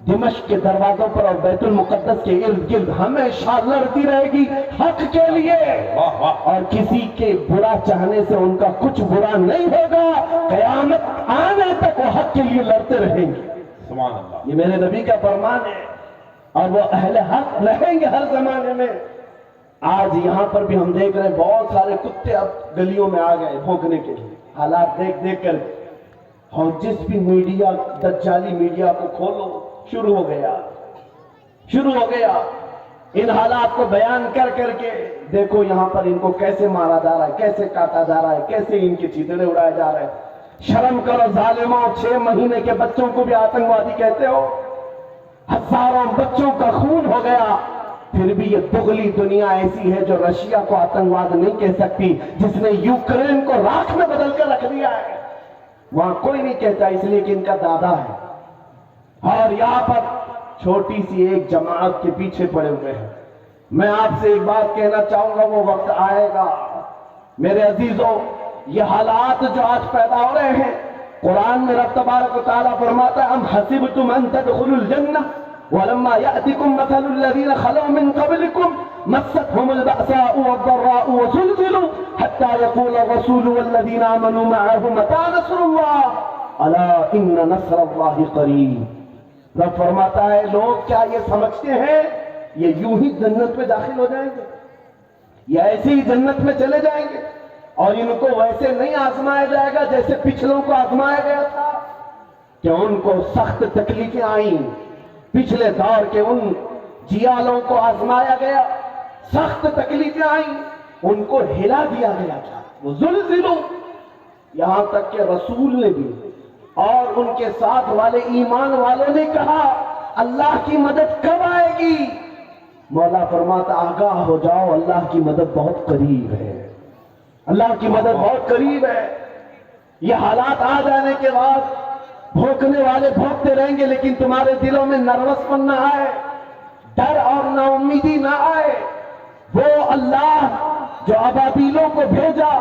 [SPEAKER 1] دمشق کے دروازوں پر اور بیت المقدس کے ارد گرد ہمیشہ لڑتی رہے گی حق کے لیے, اور کسی کے برا چاہنے سے ان کا کچھ برا نہیں ہوگا. قیامت آنے تک وہ حق کے لیے لڑتے رہیں گے.
[SPEAKER 2] سبحان اللہ.
[SPEAKER 1] یہ میرے نبی کا فرمان ہے, اور وہ اہل حق رہیں گے ہر زمانے میں. آج یہاں پر بھی ہم دیکھ رہے ہیں بہت سارے کتے اب گلیوں میں آ گئے بھونکنے کے لیے, حالات دیکھ دیکھ کر. اور جس بھی میڈیا دجالی میڈیا کو کھولو شروع ہو گیا ان حالات کو بیان کر کر کے. دیکھو یہاں پر ان کو کیسے مارا جا رہا ہے, کیسے کاٹا جا رہا ہے, کیسے ان کے چیتڑے اڑائے جا رہے ہیں. شرم کرو ظالموں, 6 مہینے کے بچوں کو بھی آتنکوادی کہتے ہو. ہزاروں بچوں کا خون ہو گیا. پھر بھی یہ دگلی دنیا ایسی ہے جو رشیا کو آتنکواد نہیں کہہ سکتی, جس نے یوکرین کو راکھ میں بدل کر رکھ دیا ہے. وہاں کوئی نہیں کہتا اس لیے کہ ان کا دادا ہے. اور یہاں پر چھوٹی سی ایک جماعت کے پیچھے پڑے ہوئے ہیں. میں آپ سے ایک بات کہنا چاہوں گا, وہ وقت آئے گا میرے عزیزوں. یہ حالات جو آج پیدا ہو رہے ہیں, قرآن میں رب تبارک و تعالیٰ فرماتا ہے ام حسبتم ان تدخلوا الجنہ ولما يأتكم مثل الذين خلوا من قبلكم مستهم البأساء والضراء وزلزلوا حتى يقول الرسول والذين آمنوا معه متى نصر الله ألا إن نصر الله قريب. رب فرماتا ہے لوگ کیا یہ سمجھتے ہیں یہ یوں ہی جنت میں داخل ہو جائیں گے, یا ایسے ہی جنت میں چلے جائیں گے, اور ان کو ویسے نہیں آزمایا جائے گا جیسے پچھلوں کو آزمایا گیا تھا کہ ان کو سخت تکلیفیں آئیں. پچھلے دور کے ان جیالوں کو آزمایا گیا, سخت تکلیفیں آئیں, ان کو ہلا دیا گیا تھا. وہ زلزلوا, یہاں تک کہ رسول نے بھی اور ان کے ساتھ والے ایمان والوں نے کہا اللہ کی مدد کب آئے گی. مولا فرماتا آگاہ ہو جاؤ اللہ کی مدد بہت قریب ہے, اللہ کی مدد بہت قریب ہے. یہ حالات آ جانے کے بعد بھونکنے والے بھونکتے رہیں گے, لیکن تمہارے دلوں میں نروس پن نہ آئے, ڈر اور نا امیدی نہ آئے. وہ اللہ جو ابابیلوں کو بھیجا,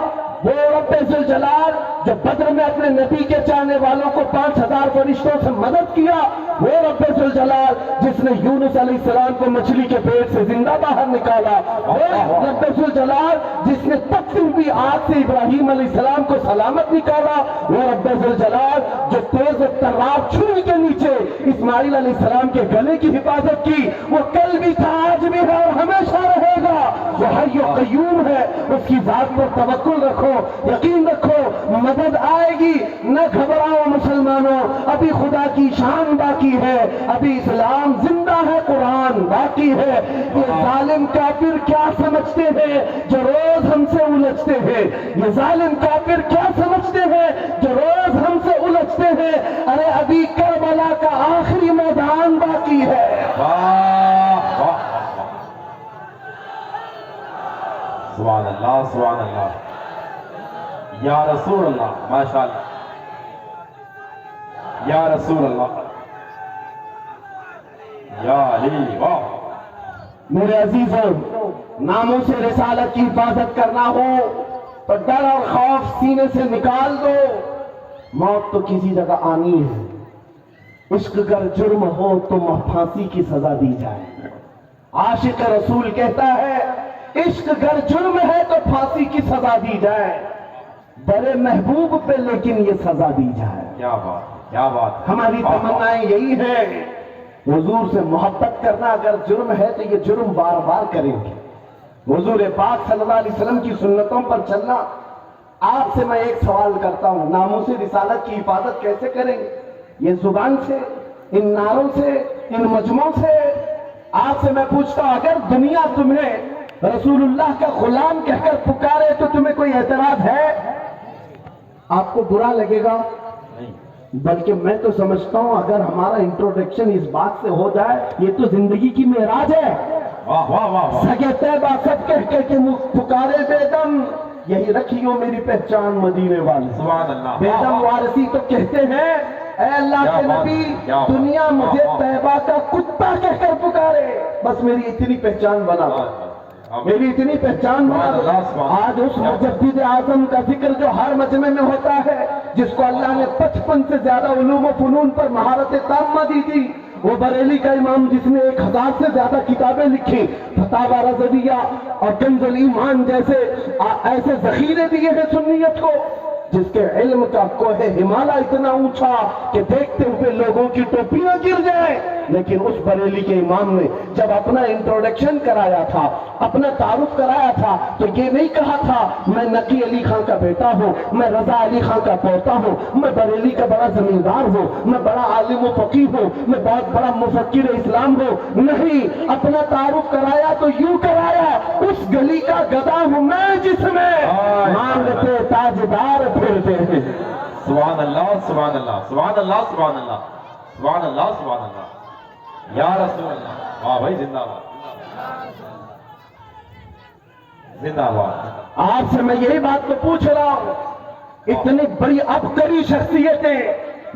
[SPEAKER 1] وہ رب ذوالجلال جو بدر میں اپنے نبی کے چاہنے والوں کو 5000 فرشتوں سے مدد کیا, وہ رب ذوالجلال جس نے یونس علیہ السلام کو مچھلی کے پیٹ سے زندہ باہر نکالا, وہ رب ذوالجلال جس نے تپتی ہوئی آگ سے ابراہیم علیہ السلام کو سلامت نکالا, وہ رب ذوالجلال جو تیز ترار چھری کے نیچے اسماعیل علیہ السلام کے گلے کی حفاظت کی, وہ کل بھی تھا آج بھی ہے اور ہمیشہ رہے گا. وہ حی و قیوم ہے, اس کی ذات پر توکل رکھو, یقین رکھو مدد آئے گی. نہ گھبراؤ مسلمانوں, ابھی خدا کی شان باقی ہے, ابھی اسلام زندہ ہے, قرآن باقی ہے. یہ ظالم کافر کیا سمجھتے ہیں جو روز ہم سے الجھتے ہیں, یہ ظالم کافر کیا سمجھتے ہیں جو روز ہم سے الجھتے ہیں. ارے ابھی کربلا کا آخری میدان باقی ہے.
[SPEAKER 2] سبحان اللہ, سبحان اللہ, یا رسول اللہ, ماشاء اللہ, یا رسول اللہ, یا علی, واہ.
[SPEAKER 1] میرے عزیزوں, ناموں سے رسالت کی حفاظت کرنا ہو تو ڈر اور خوف سینے سے نکال دو. موت تو کسی جگہ آنی ہے. عشق اگر جرم ہو تو پھانسی کی سزا دی جائے. عاشق رسول کہتا ہے عشق اگر جرم ہے تو پھانسی کی سزا دی جائے, بڑے محبوب پہ لیکن یہ سزا دی جائے.
[SPEAKER 2] کیا بات, کیا بات.
[SPEAKER 1] ہماری تمنائیں یہی ہیں, حضور سے محبت کرنا اگر جرم ہے تو یہ جرم بار بار کریں گے. حضور پاک صلی اللہ علیہ وسلم کی سنتوں پر چلنا. آپ سے میں ایک سوال کرتا ہوں, ناموس رسالت کی حفاظت کیسے کریں گے؟ یہ زبان سے, ان نعروں سے, ان مجموعوں سے. آپ سے میں پوچھتا ہوں اگر دنیا تمہیں رسول اللہ کا غلام کہہ کر پکارے تو تمہیں کوئی اعتراض ہے؟ آپ کو برا لگے گا؟ بلکہ میں تو سمجھتا ہوں اگر ہمارا انٹروڈکشن اس بات سے ہو جائے یہ تو زندگی کی معراج ہے.
[SPEAKER 2] واہ واہ واہ واہ.
[SPEAKER 1] سگے طیبہ سب کہہ کے پکارے بے دم یہی رکھیو میری پہچان مدینے والے.
[SPEAKER 2] سبحان اللہ.
[SPEAKER 1] بے دم وارثی تو کہتے ہیں اے اللہ کے نبی دنیا مجھے طیبہ کا کتا کہہ کر پکارے بس میری اتنی پہچان بنا دو, میری اتنی پہچان بنا دو. آج اس مجدد اعظم کا ذکر جو ہر مجمع میں ہوتا ہے, جس کو اللہ نے 55 سے زیادہ علوم و فنون پر مہارت تامہ دی تھی, وہ بریلی کا امام جس نے 1000 سے زیادہ کتابیں لکھی, فتاوی رضویہ اور کنز الایمان جیسے ایسے ذخیرے دیے ہیں سنیت کو, جس کے علم کا کوہ ہمالیہ اتنا اونچا کہ دیکھتے ہوئے لوگوں کی ٹوپیاں گر جائیں. لیکن اس بریلی کے امام نے جب اپنا انٹروڈکشن کرایا تھا, اپنا تعارف کرایا تھا, تو یہ نہیں کہا تھا میں نقی علی خان کا بیٹا ہوں, میں رضا علی خان کا پوتا ہوں, میں بریلی کا بڑا زمیندار ہوں, میں بڑا عالم و فقیہ ہوں, میں بہت بڑا مفکر اسلام ہوں. نہیں, اپنا تعارف کرایا تو یوں کرایا اس گلی کا گدا ہوں میں جس میں مانگتے تاجدار پھرتے ہیں.
[SPEAKER 2] سبحان اللہ سبحان اللہ سبحان اللہ سبحان اللہ سبحان اللہ سبحان اللہ. یا رسول اللہ. واہ بھائی, زندہ باد زندہ باد.
[SPEAKER 1] آپ سے میں یہی بات تو پوچھ رہا ہوں, اتنی بڑی عبقری شخصیتیں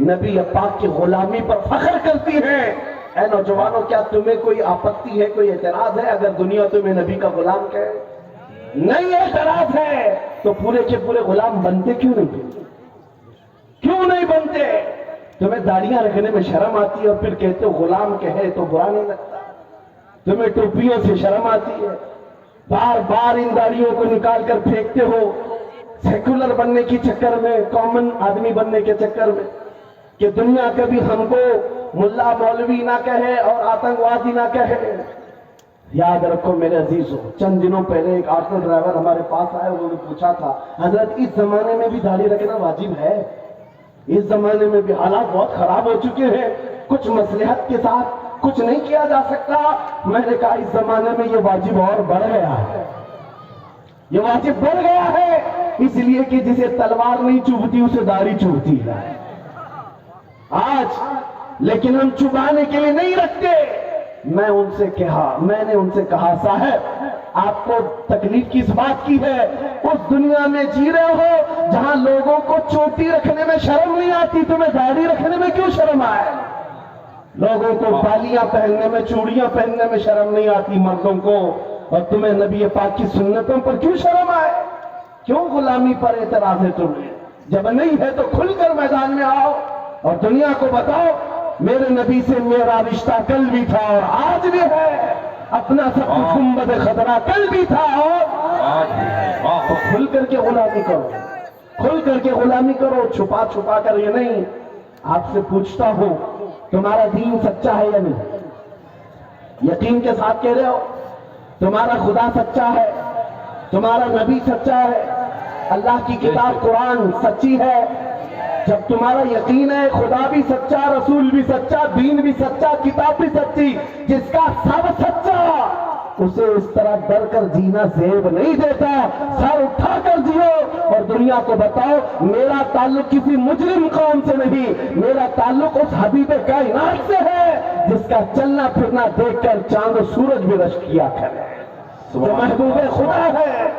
[SPEAKER 1] نبی پاک کی غلامی پر فخر کرتی ہیں. اے نوجوانوں, کیا تمہیں کوئی آپتی ہے, کوئی اعتراض ہے اگر دنیا تمہیں نبی کا غلام کہے؟ نہیں اعتراض ہے. تو پورے کے پورے غلام بنتے کیوں نہیں؟ کیوں نہیں بنتے؟ تمہیں داڑیاں رکھنے میں شرم آتی ہے اور پھر کہتے ہو غلام کہے تو برا نہیں لگتا. تمہیں ٹوپیوں سے شرم آتی ہے, بار بار ان داڑیوں کو نکال کر پھینکتے ہو سیکولر بننے کی چکر میں, کامن آدمی بننے کے چکر میں, کہ دنیا کبھی ہم کو ملا مولوی نہ کہے اور آتنکوادی نہ کہے. یاد رکھو میرے عزیزو, چند دنوں پہلے ایک آٹو ڈرائیور ہمارے پاس آئے, انہوں نے پوچھا تھا حضرت اس زمانے میں بھی داڑھی رکھنا واجب ہے؟ اس زمانے میں بھی حالات بہت خراب ہو چکے ہیں, کچھ مصلحت کے ساتھ کچھ نہیں کیا جا سکتا. میں نے کہا اس زمانے میں یہ واجب اور بڑھ گیا ہے, یہ واجب بڑھ گیا ہے, اس لیے کہ جسے تلوار نہیں چبھتی اسے داڑھی چبھتی ہے آج. لیکن ہم چبانے کے لیے نہیں رکھتے. میں نے ان سے کہا صاحب آپ کو تکلیف کس بات کی ہے؟ اس دنیا میں جی رہے ہو جہاں لوگوں کو چوٹی رکھنے میں شرم نہیں آتی, تمہیں داڑھی رکھنے میں کیوں شرم آئے؟ لوگوں کو بالیاں پہننے میں, چوڑیاں پہننے میں شرم نہیں آتی مردوں کو, اور تمہیں نبی پاک کی سنتوں پر کیوں شرم آئے؟ کیوں غلامی پر اعتراض ہے تمہیں؟ جب نہیں ہے تو کھل کر میدان میں آؤ اور دنیا کو بتاؤ میرے نبی سے میرا رشتہ کل بھی تھا اور آج بھی ہے, اپنا سب کچھ گنبد خضرا کل بھی تھا اور کھل کر کے غلامی کرو, کھل کر کے غلامی کرو, چھپا چھپا کر یہ نہیں. آپ سے پوچھتا ہوں تمہارا دین سچا ہے یا نہیں؟ یقین کے ساتھ کہہ رہے ہو تمہارا خدا سچا ہے, تمہارا نبی سچا ہے, اللہ کی کتاب قرآن سچی ہے؟ جب تمہارا یقین ہے خدا بھی سچا, رسول بھی سچا, دین بھی سچا, کتاب بھی سچی, جس کا سب سچا, اسے اس طرح ڈر کر جینا زیب نہیں دیتا. سر اٹھا کر جیو اور دنیا کو بتاؤ میرا تعلق کسی مجرم قوم سے نہیں, میرا تعلق اس حبیب کائنات سے ہے جس کا چلنا پھرنا دیکھ کر چاند و سورج بھی رشک کیا کرے, جو محبوب خدا ہے.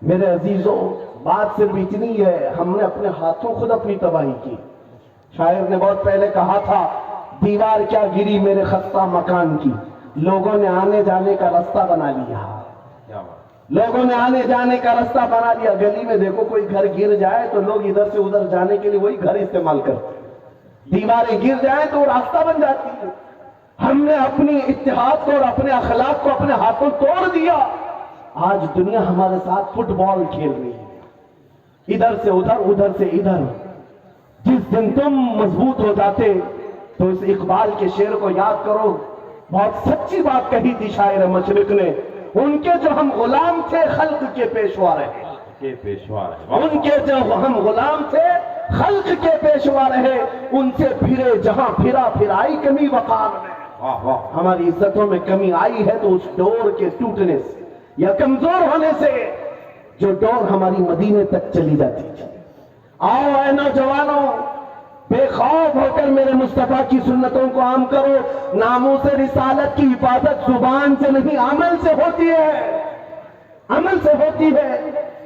[SPEAKER 1] میرے عزیزوں, بات صرف اتنی ہے, ہم نے اپنے ہاتھوں خود اپنی تباہی کی. شاعر نے بہت پہلے کہا تھا دیوار کیا گری میرے خستہ مکان کی, لوگوں نے آنے جانے کا رستہ بنا لیا, لوگوں نے آنے جانے کا رستہ بنا لیا. گلی میں دیکھو کوئی گھر گر جائے تو لوگ ادھر سے ادھر جانے کے لیے وہی گھر استعمال کرتے, دیواریں گر جائیں تو وہ راستہ بن جاتی ہے. ہم نے اپنی اتحاد کو اور اپنے اخلاق کو اپنے ہاتھوں توڑ دیا. آج دنیا ہمارے ساتھ فٹ بال کھیل رہی ہے, ادھر سے ادھر, ادھر سے ادھر. جس دن تم مضبوط ہو جاتے تو اس اقبال کے شعر کو یاد کرو, بہت سچی بات کہی تھی شاعر مشرق نے, ان کے جو ہم غلام تھے خلق کے پیشوا رہے, ان کے جو ہم غلام تھے خلق کے پیشوا رہے, ان سے پھرے جہاں پھرا پھر آئی کمی وقار میں. ہماری عزتوں میں کمی آئی ہے تو اس ڈور کے ٹوٹنے سے یا کمزور ہونے سے جو ڈور ہماری مدینے تک چلی جاتی تھی. آؤ اے نوجوانوں, بے خوف ہو کر میرے مصطفیٰ کی سنتوں کو عام کرو. ناموس رسالت کی حفاظت زبان سے نہیں عمل سے ہوتی ہے، عمل سے ہوتی ہے.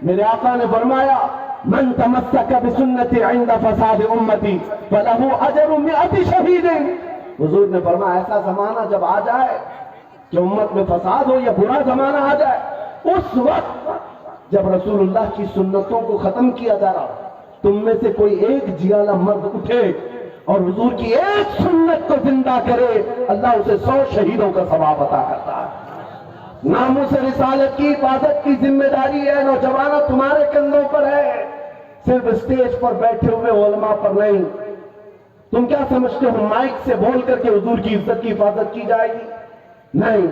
[SPEAKER 1] میرے آقا نے فرمایا من تمسک بسنتی عند فساد امتی فلہ اجر 100 شہید. حضور نے فرمایا ایسا زمانہ جب آ جائے کہ امت میں فساد ہو یا برا زمانہ آ جائے، اس وقت جب رسول اللہ کی سنتوں کو ختم کیا جا رہا، تم میں سے کوئی ایک جیالا مرد اٹھے اور حضور کی ایک سنت کو زندہ کرے، اللہ اسے 100 شہیدوں کا ثواب عطا کرتا ہے. ناموس رسالت کی حفاظت کی ذمہ داری ہے نوجوانوں تمہارے کندھوں پر ہے، صرف اسٹیج پر بیٹھے ہوئے علماء پر نہیں. تم کیا سمجھتے ہو مائک سے بول کر کے حضور کی عزت کی حفاظت کی جائے گی؟ نہیں.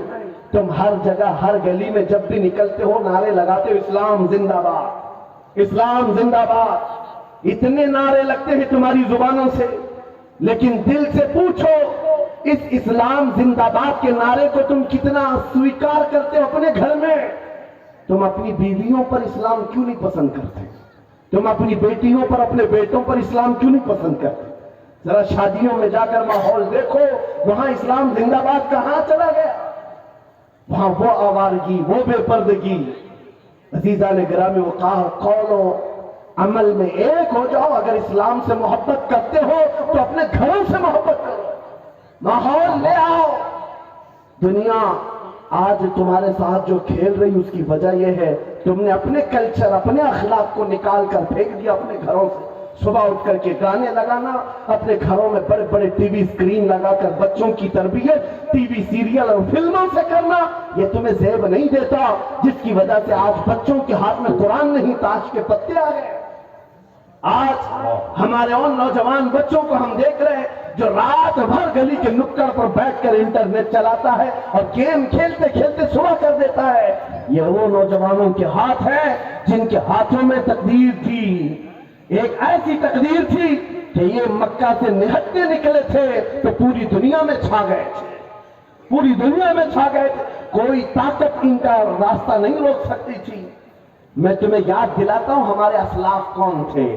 [SPEAKER 1] تم ہر جگہ ہر گلی میں جب بھی نکلتے ہو نعرے لگاتے ہو اسلام زندہ باد، اسلام زندہ باد. اتنے نعرے لگتے ہیں تمہاری زبانوں سے، لیکن دل سے پوچھو اس اسلام زندہ باد کے نعرے کو تم کتنا سویکار کرتے ہو اپنے گھر میں؟ تم اپنی بیویوں پر اسلام کیوں نہیں پسند کرتے؟ تم اپنی بیٹیوں پر اپنے بیٹوں پر اسلام کیوں نہیں پسند کرتے؟ ذرا شادیوں میں جا کر ماحول دیکھو، وہاں اسلام زندہ باد کہاں چلا گیا؟ وہاں وہ آوارگی، وہ بے پردگی. عزیزان گرامی وقار، قول و عمل میں ایک ہو جاؤ. اگر اسلام سے محبت کرتے ہو تو اپنے گھروں سے محبت کرو، ماحول لے آؤ. دنیا آج تمہارے ساتھ جو کھیل رہی اس کی وجہ یہ ہے تم نے اپنے کلچر، اپنے اخلاق کو نکال کر پھینک دیا اپنے گھروں سے. صبح اٹھ کر کے گانے لگانا، اپنے گھروں میں بڑے بڑے ٹی وی اسکرین لگا کر بچوں کی تربیت ٹی وی سیریل اور فلموں سے کرنا، یہ تمہیں زیب نہیں دیتا، جس کی وجہ سے آج بچوں کے ہاتھ میں قرآن نہیں تاش کے پتے آ گئے. آج ہمارے ان نوجوان بچوں کو ہم دیکھ رہے ہیں جو رات بھر گلی کے نکڑ پر بیٹھ کر انٹرنیٹ چلاتا ہے اور گیم کھیلتے کھیلتے صبح کر دیتا ہے. یہ وہ نوجوانوں کے ہاتھ ہیں جن کے ہاتھوں میں تقدیر تھی، ایک ایسی تقدیر تھی کہ یہ مکہ سے نہٹتے نکلے تھے تو پوری دنیا میں چھا گئے تھے، پوری دنیا میں چھا گئے تھے. کوئی طاقت ان کا راستہ نہیں روک سکتی تھی. میں تمہیں یاد دلاتا ہوں ہمارے اسلاف کون تھے،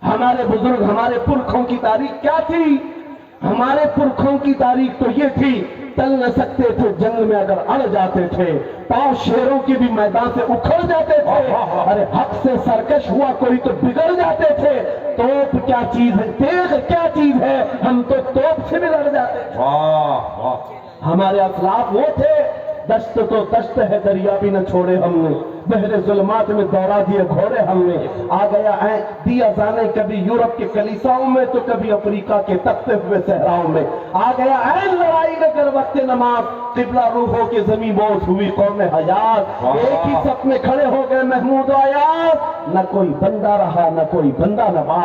[SPEAKER 1] ہمارے بزرگ، ہمارے پرکھوں کی تاریخ کیا تھی. ہمارے پرکھوں کی تاریخ تو یہ تھی ٹل نہ سکتے تھے جنگ میں اگر اڑ جاتے تھے، پاؤں شیروں کے بھی میدان سے اکھڑ جاتے تھے. ارے حق سے سرکش ہوا کوئی تو بگڑ جاتے تھے. توپ کیا چیز ہے، تیغ کیا چیز ہے، ہم تو توپ سے بھی لڑ جاتے تھے. ہمارے اسلاف وہ تھے. دشت تو دشت ہے دریا بھی نہ چھوڑے ہم نے، بحر ظلمات میں دوڑا دیے گھوڑے ہم نے. آ گیا دیا جانے کبھی یورپ کے کلیساؤں میں تو کبھی افریقہ کے تپتے ہوئے صحراؤں میں. آ گیا این لڑائی میں کر وقت نماز، قبلہ روحوں کے زمین بوس ہوئی قوم حیات. ایک ہی صف میں کھڑے ہو گئے محمود و ایاز، نہ کوئی بندہ رہا نہ کوئی بندہ نبا.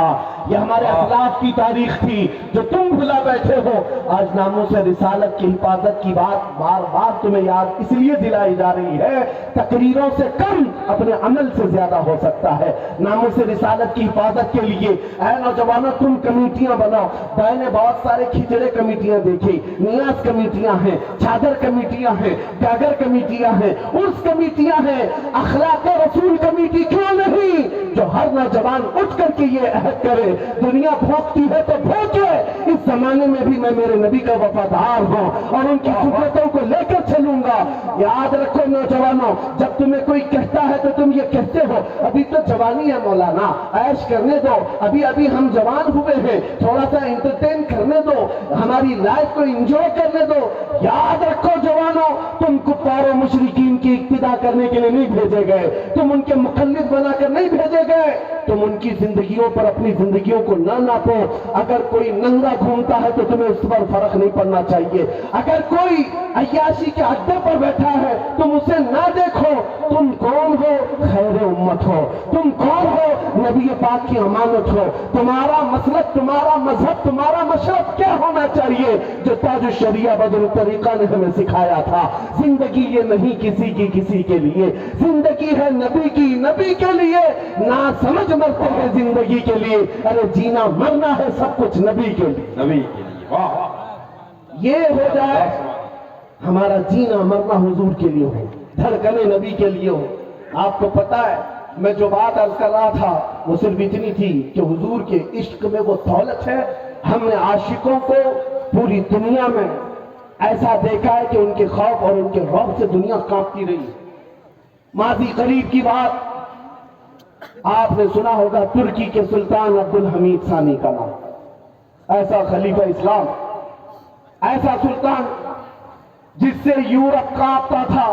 [SPEAKER 1] یہ ہمارے اسلاف کی تاریخ تھی جو تم بھلا بیٹھے ہو. آج ناموس رسالت کی حفاظت کی بات بار بار تمہیں یاد اس لیے دلائی جا رہی ہے، تقریروں سے کم اپنے عمل سے زیادہ ہو سکتا ہے. ناموس رسالت کی حفاظت کے لیے اے نوجوانوں تم کمیٹیاں بناؤ. میں نے بہت سارے کھچڑے کمیٹیاں دیکھی، نیاز کمیٹیاں ہیں، چھادر کمیٹیاں ہیں، ڈاگر کمیٹیاں ہیں، عرس کمیٹیاں ہیں. اخلاق رسول کمیٹی کیوں نہیں جو ہر نوجوان اٹھ کر کے یہ عہد کرے دنیا بھوکتی ہے تو بھوکے، اس زمانے میں بھی میں میرے نبی کا وفادار ہوں اور ان کی سنتوں کو لے کر چلوں گا. یاد رکھو نوجوانوں، جب تمہیں کوئی کہتا ہے تو تم یہ کہتے ہو ابھی تو جوانی ہے مولانا، عیش کرنے دو، ابھی ابھی ہم جوان ہوئے ہیں، تھوڑا سا انٹرٹین کرنے دو، ہماری لائف کو انجوائے کرنے دو. یاد رکھو جوانوں، تم کفار و مشرکین کی اقتدا کرنے کے لیے نہیں بھیجے گئے، تم ان کے مقلد بنا کر نہیں بھیجے گئے. تم ان کی زندگیوں پر اپنی زندگیوں کو نہ ناپو. اگر کوئی ننگا گھومتا ہے تو تمہیں اس پر فرق نہیں پڑنا چاہیے. اگر کوئی عیاشی کے اڈے پر بیٹھا ہے تم اسے نہ دیکھو. تم کون ہو؟ خیر امت ہو. تم کون ہو؟ نبی پاک کی امانت ہو. تمہارا مسلک، تمہارا مذہب، تمہارا مشرب کیا ہونا چاہیے جو تاج الشریعہ بدر طریقہ نے ہمیں سکھایا تھا؟ زندگی یہ نہیں کسی کی کسی کے لیے، زندگی ہے نبی کی نبی کے لیے. نہ سمجھ مرتے ہیں زندگی کے لیے، ارے جینا مرنا ہے سب کچھ نبی کے لیے.
[SPEAKER 2] نبی کے لیے. واہ
[SPEAKER 1] یہ ہو جائے ہمارا جینا مرنا حضور کے لیے ہو، دھڑکنیں نبی کے لیے ہو. آپ کو پتا ہے میں جو بات عرض کر رہا تھا وہ صرف اتنی تھی کہ حضور کے عشق میں وہ دولت ہے. ہم نے عاشقوں کو پوری دنیا میں ایسا دیکھا ہے کہ ان کے خوف اور ان کے رعب سے دنیا کانپتی رہی. ماضی قریب کی بات آپ نے سنا ہوگا، ترکی کے سلطان عبدالحمید ثانی کا نام. ایسا خلیفہ اسلام، ایسا سلطان جس سے یورپ کانپتا تھا.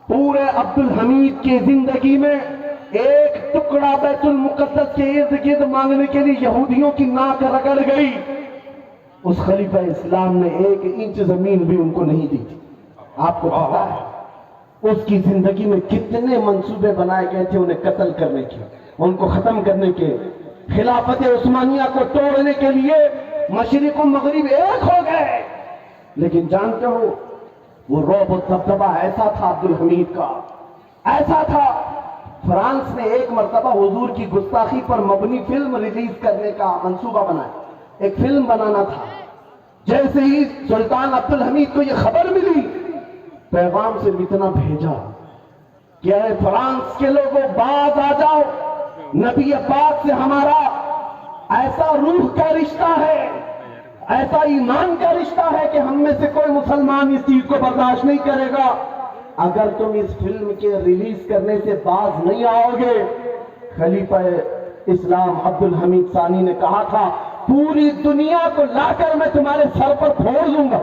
[SPEAKER 1] پورے عبدالحمید کی زندگی میں ایک ٹکڑا بیت المقدس کے ارد گرد مانگنے کے لیے یہودیوں کی ناک رگڑ گئی. اس خلیفہ اسلام نے 1 انچ زمین بھی ان کو نہیں دی تھی. آپ کو پتا ہے اس کی زندگی میں کتنے منصوبے بنائے گئے تھے انہیں قتل کرنے کے، ان کو ختم کرنے کے، خلافت عثمانیہ کو توڑنے کے لیے. مشرق و مغرب ایک ہو گئے. لیکن جانتے ہو وہ رعب و دبدبہ ایسا تھا عبدالحمید کا، ایسا تھا. فرانس نے ایک مرتبہ حضور کی گستاخی پر مبنی فلم ریلیز کرنے کا منصوبہ بنایا. ایک فلم بنانا تھا. جیسے ہی سلطان عبدالحمید کو یہ خبر ملی، پیغام صرف اتنا بھیجا کہ اے فرانس کے لوگوں باز آ جاؤ، نبی پاک سے ہمارا ایسا روح کا رشتہ ہے، ایسا ایمان کا رشتہ ہے کہ ہم میں سے کوئی مسلمان اس چیز کو برداشت نہیں کرے گا. اگر تم اس فلم کے ریلیز کرنے سے باز نہیں آؤ گے. خلیفہ اسلام عبدالحمید ثانی نے کہا تھا پوری دنیا کو لا کر میں تمہارے سر پر پھوڑ دوں گا.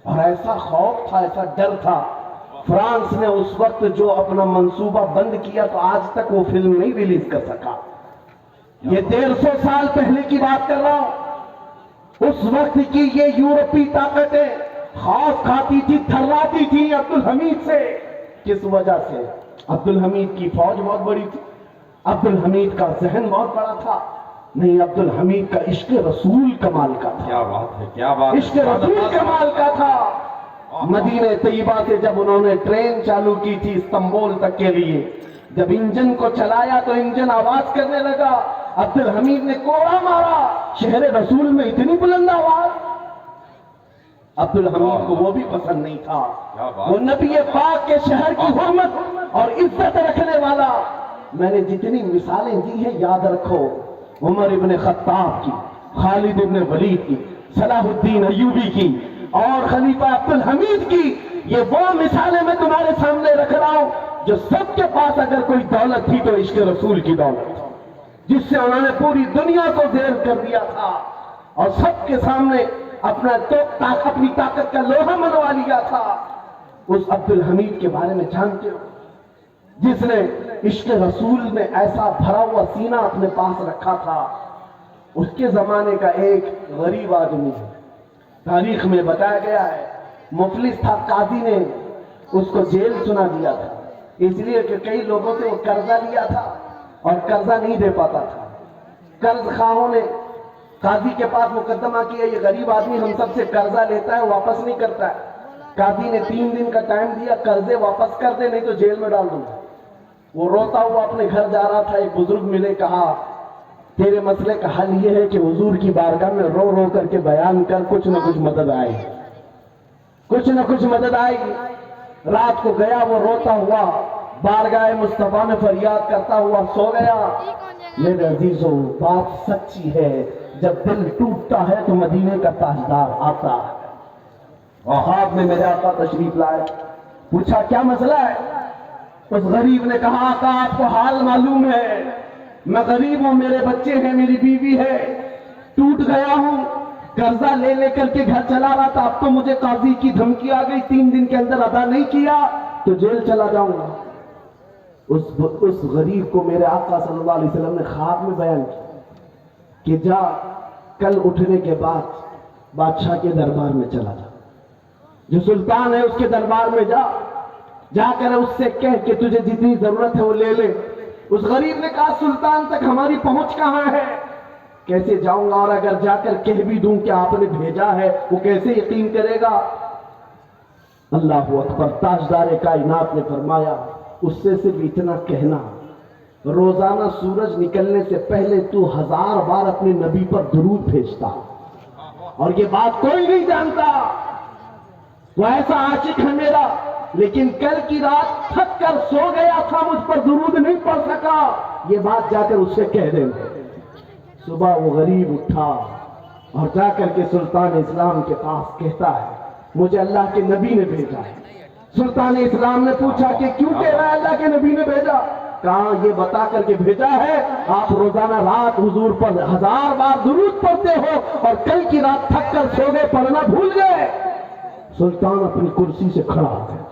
[SPEAKER 1] اور ایسا خوف تھا، ایسا ڈر تھا. فرانس نے اس وقت جو اپنا منصوبہ بند کیا تو آج تک وہ فلم نہیں ریلیز کر سکا. یہ 150 سال پہلے کی بات کر رہا ہوں. اس وقت کی یہ یورپی طاقتیں خوف کھاتی تھی، تھراتی تھی عبدالحمید سے. کس وجہ سے؟ عبدالحمید کی فوج بہت بڑی تھی، عبدالحمید کا ذہن بہت بڑا تھا. نہیں، عبدالحمید کا عشق رسول کمال کا تھا.
[SPEAKER 2] کیا بات ہے، کیا بات ہے.
[SPEAKER 1] عشق رسول کمال کا تھا. مدینہ طیبہ سے جب انہوں نے ٹرین چالو کی تھی استنبول تک کے لیے، جب انجن کو چلایا تو انجن آواز کرنے لگا. عبدالحمید نے کوڑا مارا، شہر رسول میں اتنی بلند آواز. عبدالحمید کو وہ بھی پسند نہیں تھا. وہ نبی پاک کے شہر کی حرمت اور عزت رکھنے والا. میں نے جتنی مثالیں دی ہیں یاد رکھو، عمر ابن خطاب کی، خالد ابن ولید کی، صلاح الدین ایوبی کی اور خلیفہ عبدالحمید کی. یہ وہ مثالیں میں تمہارے سامنے رکھ رہا ہوں جو سب کے پاس اگر کوئی دولت تھی تو عشق رسول کی دولت، جس سے انہوں نے پوری دنیا کو زیر کر دیا تھا اور سب کے سامنے اپنی طاقت کا لوہا منوا لیا تھا. اس عبدالحمید کے بارے میں جانتے ہو جس نے عشق رسول میں ایسا بھرا ہوا سینہ اپنے پاس رکھا تھا. اس کے زمانے کا ایک غریب آدمی ہے، تاریخ میں بتایا گیا ہے مفلس تھا. قاضی نے اس کو جیل سنا دیا تھا اس لیے کہ کئی لوگوں سے وہ قرضہ لیا تھا اور قرضہ نہیں دے پاتا تھا. قرض خواہوں نے قاضی کے پاس مقدمہ کیا، یہ غریب آدمی ہم سب سے قرضہ لیتا ہے، واپس نہیں کرتا ہے. قاضی نے 3 دن کا ٹائم دیا، قرضے واپس کر دے نہیں تو جیل میں ڈال دوں گا. وہ روتا ہوا اپنے گھر جا رہا تھا. ایک بزرگ ملے، کہا تیرے مسئلے کا حل یہ ہے کہ حضور کی بارگاہ میں رو رو کر کے بیان کر، کچھ نہ کچھ مدد آئے گی، کچھ نہ کچھ مدد آئے گی. رات کو گیا وہ روتا ہوا بارگاہ مصطفیٰ میں فریاد کرتا ہوا سو گیا. میرے عزیزوں بات سچی ہے، جب دل ٹوٹتا ہے تو مدینے کا تاجدار آتا ہے. خواب میں میرے آقا تشریف لائے، پوچھا کیا مسئلہ ہے؟ اس غریب نے کہا آقا آپ کو حال معلوم ہے، میں غریب ہوں، میرے بچے ہیں، میری بیوی ہے، ٹوٹ گیا ہوں، قرضہ لے لے کر کے گھر چلا رہا تھا، اب تو مجھے قاضی کی دھمکی آ گئی، 3 دن کے اندر ادا نہیں کیا تو جیل چلا جاؤں گا. اس غریب کو میرے آقا صلی اللہ علیہ وسلم نے خواب میں بیان کیا کہ جا کل اٹھنے کے بعد بادشاہ کے دربار میں چلا جا، جو سلطان ہے اس کے دربار میں جا کر اس سے کہہ کہ تجھے جتنی ضرورت ہے وہ لے لے. اس غریب نے کہا سلطان تک ہماری پہنچ کہاں ہے، کیسے جاؤں گا، اور اگر جا کر کہہ بھی دوں کہ آپ نے بھیجا ہے وہ کیسے یقین کرے گا. اللہ اکبر. تاجدار کائنات نے فرمایا اس سے صرف اتنا کہنا، روزانہ سورج نکلنے سے پہلے تو 1000 بار اپنے نبی پر درود بھیجتا، اور یہ بات کوئی نہیں جانتا. وہ ایسا عاشق ہے میرا لیکن کل کی رات تھک کر سو گیا تھا, مجھ پر درود نہیں پڑھ سکا. یہ بات جا کر اس سے کہہ دیں. صبح وہ غریب اٹھا اور جا کر کے سلطان اسلام کے پاس کہتا ہے مجھے اللہ کے نبی نے بھیجا ہے. سلطان اسلام نے پوچھا کہ کیوں کہہ رہا ہے اللہ کے نبی نے بھیجا؟ کہا یہ بتا کر کے بھیجا ہے آپ روزانہ رات حضور پر 1000 بار درود پڑھتے ہو اور کل کی رات تھک کر سو گئے, پڑھنا بھول گئے. سلطان اپنی کرسی سے کھڑا ہو گیا.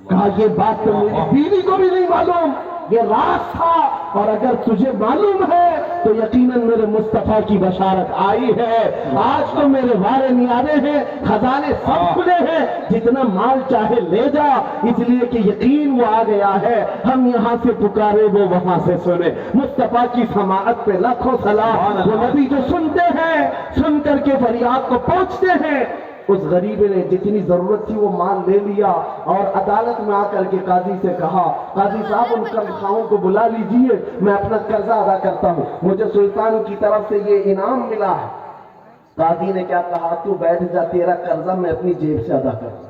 [SPEAKER 1] کہا یہ بات تو میری بیوی کو بھی نہیں معلوم, یہ راز تھا, اور اگر تجھے معلوم ہے تو یقیناً میرے مصطفیٰ کی بشارت آئی ہے. آج تو میرے وارے نیارے ہیں, خزانے سب کھلے ہیں, جتنا مال چاہے لے جا, اس لیے کہ یقین وہ آ گیا ہے. ہم یہاں سے پکارے وہ وہاں سے سنے. مصطفیٰ کی سماعت پہ لاکھوں سلام. وہ نبی جو سنتے ہیں, سن کر کے فریاد کو پہنچتے ہیں. اس غریب نے جتنی ضرورت تھی وہ مال لے لیا اور عدالت میں آ کر کے قاضی سے کہا قاضی صاحب ان قرض خواہوں کو بلا لیجئے, میں اپنا قرضہ ادا کرتا ہوں, مجھے سلطان کی طرف سے یہ انعام ملا ہے. قاضی نے کیا کہا تو بیٹھ جا, تیرا قرضہ میں اپنی جیب سے ادا کرتا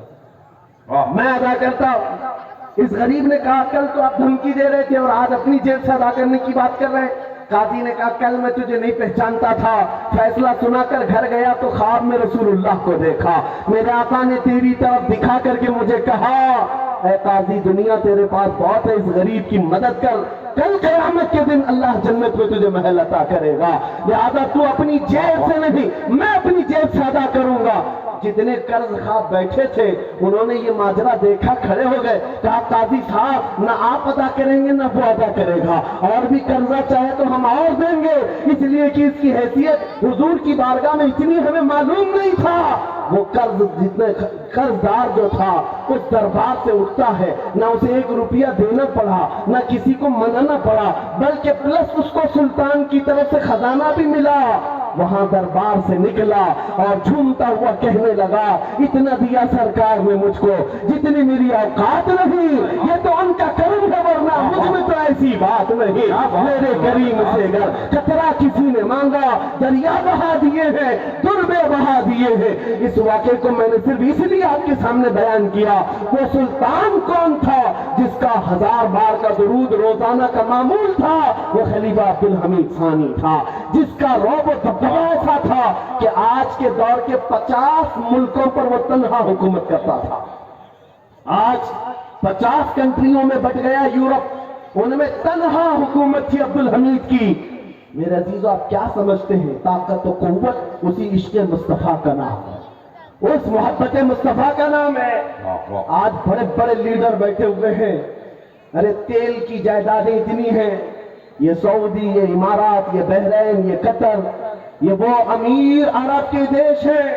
[SPEAKER 1] ہوں, میں ادا کرتا ہوں. اس غریب نے کہا کل تو آپ دھمکی دے رہے تھے اور آج اپنی جیب سے ادا کرنے کی بات کر رہے ہیں. قاضی نے کہا کل میں تجھے نہیں پہچانتا تھا, فیصلہ سنا کر گھر گیا تو خواب میں رسول اللہ کو دیکھا. میرے آقا نے تیری طرف دکھا کر کے مجھے کہا اے قاضی دنیا تیرے پاس بہت ہے, اس غریب کی مدد کر, کل قیامت کے دن اللہ جنت میں تجھے محل عطا کرے گا. لہذا تو اپنی جیب سے نہیں, میں اپنی جیب سے ادا کروں گا. جتنے قرض خواہ بیٹھے تھے انہوں نے یہ ماجرا دیکھا, کھڑے ہو گئے. کہا قاضی صاحب نہ آپ ادا کریں گے نہ وہ ادا کرے گا, اور بھی قرضہ چاہے تو ہم اور دیں گے, اس لیے کہ اس کی حیثیت حضور کی بارگاہ میں اتنی ہمیں معلوم نہیں تھا. وہ قرض جتنے قرض دار جو تھا اس دربار سے اٹھتا ہے, نہ اسے 1 روپیہ دینا پڑا, نہ کسی کو منانا پڑا, بلکہ پلس اس کو سلطان کی طرف سے خزانہ بھی ملا. وہاں دربار سے نکلا اور جھومتا ہوا کہنے لگا اتنا دیا سرکار نے مجھ کو جتنی میری اوقات نہیں, یہ تو ان کا کرم ہے, ورنہ مجھ میں تو ایسی بات نہیں. میرے کریم سے گر قطرہ کسی نے مانگا, دریا بہا دیے ہیں, دربے بہا دیے ہیں. اس واقعے کو میں نے صرف اس لیے آپ کے سامنے بیان کیا. وہ سلطان کون تھا جس کا 1000 بار کا درود روزانہ کا معمول تھا؟ وہ خلیفہ عبدالحمید ثانی تھا, جس کا رعب و دبدبہ ایسا تھا کہ آج کے دور کے 50 ملکوں پر وہ تنہا حکومت کرتا تھا. آج 50 کنٹریوں میں بٹ گیا یورپ, ان میں تنہا حکومت تھی عبدالحمید کی. میرے عزیزو آپ کیا سمجھتے ہیں, طاقت و قوت اسی عشق مصطفیٰ کا نام ہے, اس محبت مصطفیٰ کا نام ہے. آج بڑے بڑے لیڈر بیٹھے ہوئے ہیں, ارے تیل کی جائیدادیں اتنی ہیں, یہ سعودی, یہ امارات, یہ بحرین, یہ قطر, یہ وہ امیر عرب کے دیش ہیں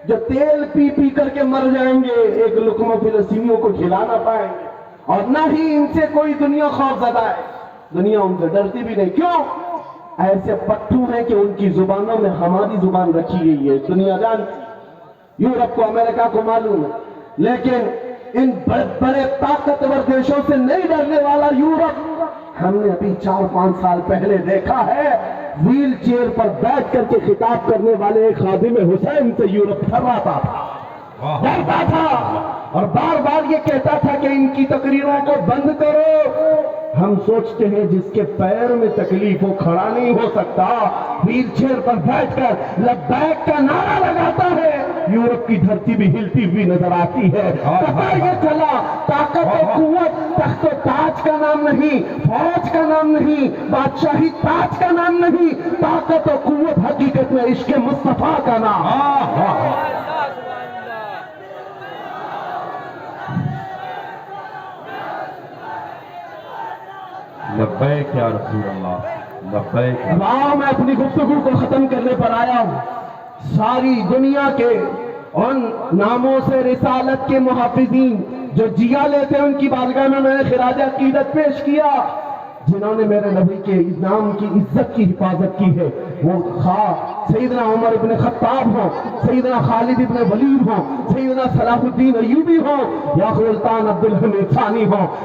[SPEAKER 1] جو تیل پی پی کر کے مر جائیں گے, ایک لقمہ فلسطینیوں کو کھلا نہ پائیں گے, اور نہ ہی ان سے کوئی دنیا خوف زدہ ہے. دنیا ان سے ڈرتی بھی نہیں. کیوں؟ ایسے پٹھو ہیں کہ ان کی زبانوں میں ہماری زبان رکھی گئی ہے. دنیا جانتی, یورپ کو, امریکہ کو معلوم ہے, لیکن ان بڑے بڑے طاقتور دیشوں سے نہیں ڈرنے والا یورپ. ہم نے ابھی 4-5 سال پہلے دیکھا ہے ویل چیئر پر بیٹھ کر کے خطاب کرنے والے ایک خادم حسین سے یورپ تھراتا تھا, ڈرتا تھا, اور بار بار یہ کہتا تھا کہ ان کی تقریروں کو بند کرو. ہم سوچتے ہیں جس کے پیر میں تکلیف ہو کھڑا نہیں ہو سکتا, ویل چیئر پر بیٹھ کر لبیک کا نعرہ لگاتا ہے, یورپ کی دھرتی بھی ہلتی ہوئی نظر آتی ہے. پتہ یہ چلا طاقت و قوت تخت و تاج کا نام نہیں, فوج کا نام نہیں, بادشاہی تاج کا نام نہیں, طاقت و قوت حقیقت میں عشق مصطفیٰ کا نام.
[SPEAKER 2] لبیک یا رسول اللہ, لبیک.
[SPEAKER 1] میں اپنی گفتگو کو ختم کرنے پر آیا ہوں. ساری دنیا کے ان ناموں سے رسالت کے محافظین جو جیا لیتے ہیں ان کی بارگاہ میں نے خراج عقیدت پیش کیا, جنہوں نے میرے نبی کے نام کی عزت کی حفاظت کی ہے. وہ خواہ سیدنا عمر ابن خطاب ہوں, سیدنا خالد ابن ولید ہوں, سیدنا صلاح الدین ایوبی ہوں, یا سلطان عبدالحمید ثانی ہوں,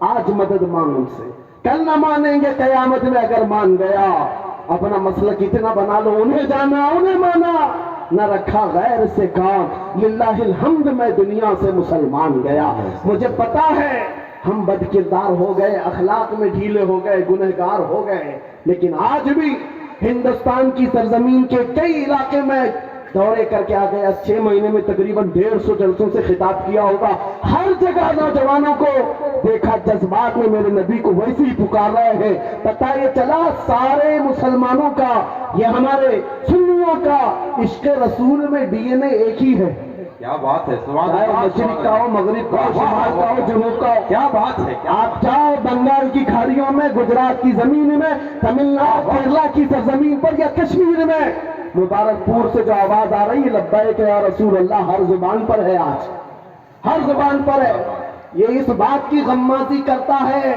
[SPEAKER 1] آج مدد مانگ ان سے، کل نہ مانیں گے قیامت میں اگر مان گیا۔ اپنا مسلک اتنا بنا لو، انہیں جانا انہیں مانا، نہ رکھا غیر سے کام، للہ الحمد میں دنیا سے مسلمان گیا۔ مجھے پتا ہے ہم بد کردار ہو گئے، اخلاق میں ڈھیلے ہو گئے، گنہگار ہو گئے، لیکن آج بھی ہندوستان کی سرزمین کے کئی علاقے میں دورے کر کے آ گیا، 6 مہینے میں تقریباً 150 جلسوں سے خطاب کیا ہوگا۔ ہر جگہ نوجوانوں کو دیکھا، جذبات میں میرے نبی کو ویسے ہی پکار رہے ہیں۔ پتہ یہ چلا سارے مسلمانوں کا، یہ ہمارے سنیوں کا عشق رسول میں ڈی این اے ایک ہی ہے۔
[SPEAKER 2] کیا بات ہے، سبحان
[SPEAKER 1] چاہے
[SPEAKER 2] اللہ،
[SPEAKER 1] مشرق کا ہو، مغرب کا ہو، شمال کا ہو، جنوب کا ہو،
[SPEAKER 2] کیا بات ہے، کیا
[SPEAKER 1] آپ جاؤ بنگال کی کھاڑیوں میں، گجرات کی زمین میں، تمل ناڈو کیرلا کی سرزمین پر، یا کشمیر میں، مبارک پور سے جو آواز آ رہی ہے لبیک یا رسول اللہ، ہر زبان پر ہے، آج ہر زبان پر ہے۔ یہ اس بات کی غمازی کرتا ہے،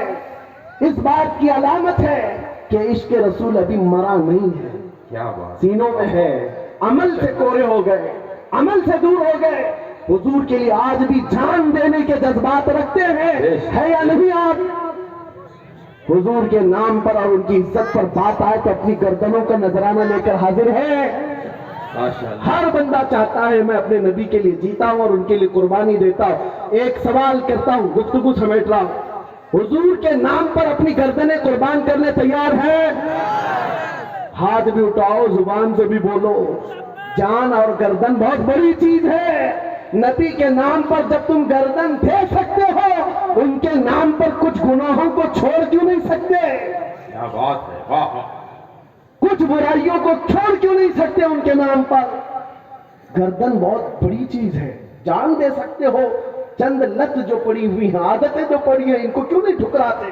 [SPEAKER 1] اس بات کی علامت ہے کہ عشق رسول ابھی مرا نہیں ہے،
[SPEAKER 2] کیا بات،
[SPEAKER 1] سینوں میں ہے، عمل سے کورے ہو گئے، عمل سے دور ہو گئے۔ حضور کے لیے آج بھی جان دینے کے جذبات رکھتے ہیں، ہے یا نہیں؟ آپ حضور کے نام پر اور ان کی عزت پر بات آئے تو اپنی گردنوں کا نذرانہ لے کر حاضر ہے۔
[SPEAKER 2] ماشاءاللہ،
[SPEAKER 1] ہر بندہ چاہتا ہے میں اپنے نبی کے لیے جیتا ہوں اور ان کے لیے قربانی دیتا ہوں۔ ایک سوال کرتا ہوں، گفتگو سمیٹ رہا ہوں، حضور کے نام پر اپنی گردنیں قربان کرنے تیار ہیں؟ ہاتھ بھی اٹھاؤ، زبان سے بھی بولو۔ جان اور گردن بہت بڑی چیز ہے، نبی کے نام پر جب تم گردن دے سکتے ہو، ان کے نام پر کچھ گناہوں کو چھوڑ کیوں نہیں سکتے؟
[SPEAKER 2] کیا بات ہے، واہ واہ،
[SPEAKER 1] کچھ برائیوں کو چھوڑ کیوں نہیں سکتے ان کے نام پر؟ گردن بہت بڑی چیز ہے، جان دے سکتے ہو، چند لت جو پڑی ہوئی ہیں، عادتیں جو پڑی ہیں، ان کو کیوں نہیں ٹھکراتے؟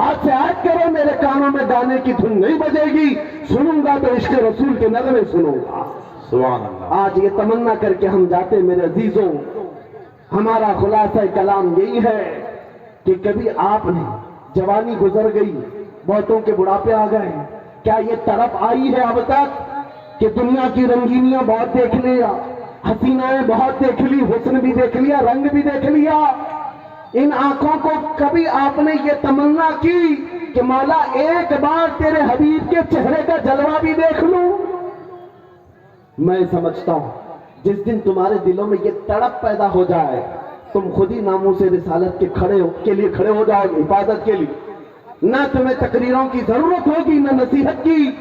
[SPEAKER 1] آج سے عہد کرو، میرے کانوں میں گانے کی دھن نہیں بجے گی، سنوں گا تو عشق رسول کے نغمے سنوں گا۔
[SPEAKER 2] سبحان اللہ،
[SPEAKER 1] آج یہ تمنا کر کے ہم جاتے میرے عزیزوں، ہمارا خلاصہ کلام یہی ہے کہ کبھی آپ نے جوانی گزر گئی، بہتوں کے بڑھاپے آ گئے، کیا یہ طرف آئی ہے اب تک کہ دنیا کی رنگینیاں بہت دیکھ لیا، حسینائیں بہت دیکھ لی، حسن بھی دیکھ لیا، رنگ بھی دیکھ لیا؟ ان آنکھوں کو کبھی آپ نے یہ تمنا کی کہ مولا ایک بار تیرے حبیب کے چہرے کا جلوہ بھی دیکھ لوں؟ میں سمجھتا ہوں جس دن تمہارے دلوں میں یہ تڑپ پیدا ہو جائے، تم خود ہی ناموس رسالت کے لیے کھڑے ہو جاؤ گے، حفاظت کے لیے۔ نہ تمہیں تقریروں کی ضرورت ہوگی، نہ نصیحت کی،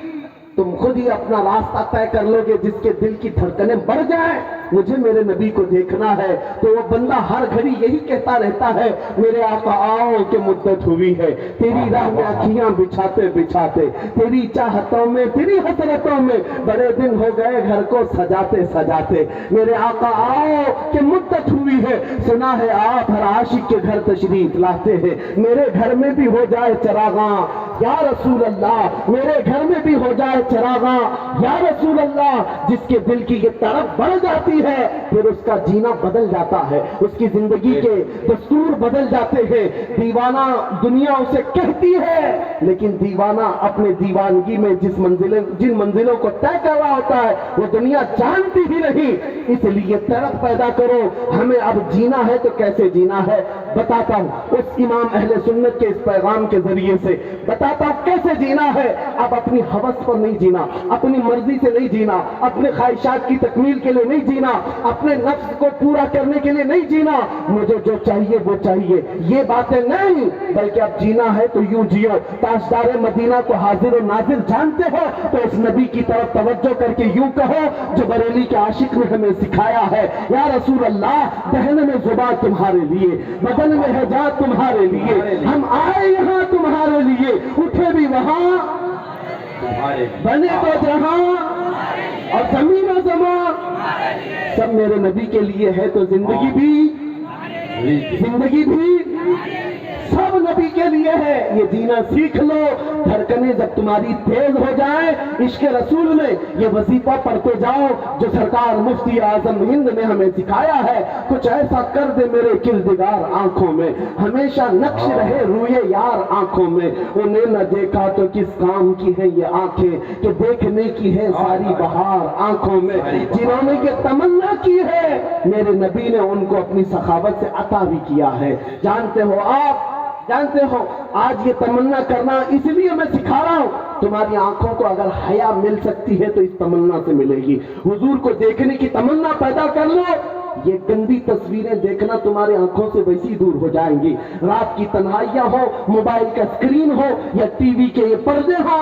[SPEAKER 1] تم خود ہی اپنا راستہ طے کر لو گے۔ جس کے دل کی دھڑکنیں بڑھ جائیں، مجھے میرے نبی کو دیکھنا ہے، تو وہ بندہ ہر گھڑی یہی کہتا رہتا ہے، میرے آقا آؤ کہ مدت ہوئی ہے تیری راہ میں اکھیاں بچھاتے بچھاتے، تیری چاہتوں میں، تیری حسرتوں میں بڑے دن ہو گئے گھر کو سجاتے سجاتے، میرے آقا آؤ کہ مدت ہوئی ہے۔ سنا ہے آپ ہر عاشق کے گھر تشریف لاتے ہیں، میرے گھر میں بھی ہو جائے چراغاں یا رسول اللہ، میرے گھر میں بھی ہو جائے چراغاں یا رسول اللہ۔ جس کے دل کی یہ طرف بڑھ جاتی ہے، پھر اس کا جینا بدل جاتا ہے، اس کی زندگی کے دستور بدل جاتے ہیں۔ دیوانہ دنیا اسے کہتی ہے، لیکن دیوانہ اپنے دیوانگی میں جن منزلوں کو طے کر رہا ہوتا ہے، وہ دنیا جانتی ہی نہیں۔ اس لیے طرف پیدا کرو، ہمیں اب جینا ہے تو کیسے جینا ہے بتاتا ہوں، اس امام اہل سنت کے اس پیغام کے ذریعے سے بتاتا ہوں کیسے جینا ہے۔ اب اپنی حوث پر نہیں جینا، اپنی مرضی سے نہیں جینا، اپنے خواہشات کی تکمیل کے لیے نہیں جینا، اپنے نفس کو پورا کرنے کے لیے نہیں جینا، مجھے جو چاہیے وہ چاہیے، یہ باتیں نہیں، بلکہ اب جینا ہے تو یوں جیو۔ تاجدار مدینہ کو حاضر و ناظر جانتے ہو تو اس نبی کی طرف توجہ کر کے یوں کہو جو بریلی کے عاشق نے ہمیں سکھایا ہے، یا رسول اللہ دہن میں زبان تمہارے لیے، بدن میں ہے جان تمہارے لیے، ہم آئے یہاں تمہارے لیے، اٹھے بھی وہاں بنے تو جہاں، اور زمین و زمان سب میرے نبی کے لیے ہے، تو زندگی بھی سب نبی کے لیے ہے۔ یہ جینا سیکھ لو، دھڑکنیں جب تمہاری تیز ہو جائیں عشق رسول میں، یہ وظیفہ پڑھتے جاؤ جو سرکار مفتی اعظم ہند نے ہمیں سکھایا ہے۔ کچھ ایسا کر دے میرے کردگار آنکھوں میں، ہمیشہ نقش رہے روئے یار آنکھوں میں، انہیں نہ دیکھا تو کس کام کی ہے یہ آنکھیں کہ دیکھنے کی ہے ساری بہار آنکھوں میں۔ جنہوں نے یہ تمنا کی ہے، میرے نبی نے ان کو اپنی سخاوت سے عطا بھی کیا ہے۔ جانتے ہو آپ جانتے ہو آج یہ تمنا کرنا اس لیے میں سکھا رہا ہوں، تمہاری آنکھوں کو اگر حیا مل سکتی ہے تو اس تمنا سے ملے گی۔ حضور کو دیکھنے کی تمنا پیدا کر لو، یہ گندی تصویریں دیکھنا تمہاری آنکھوں سے ویسی دور ہو جائیں گی۔ رات کی تنہائیاں ہو، موبائل کا اسکرین ہو یا ٹی وی کے یہ پردے ہو،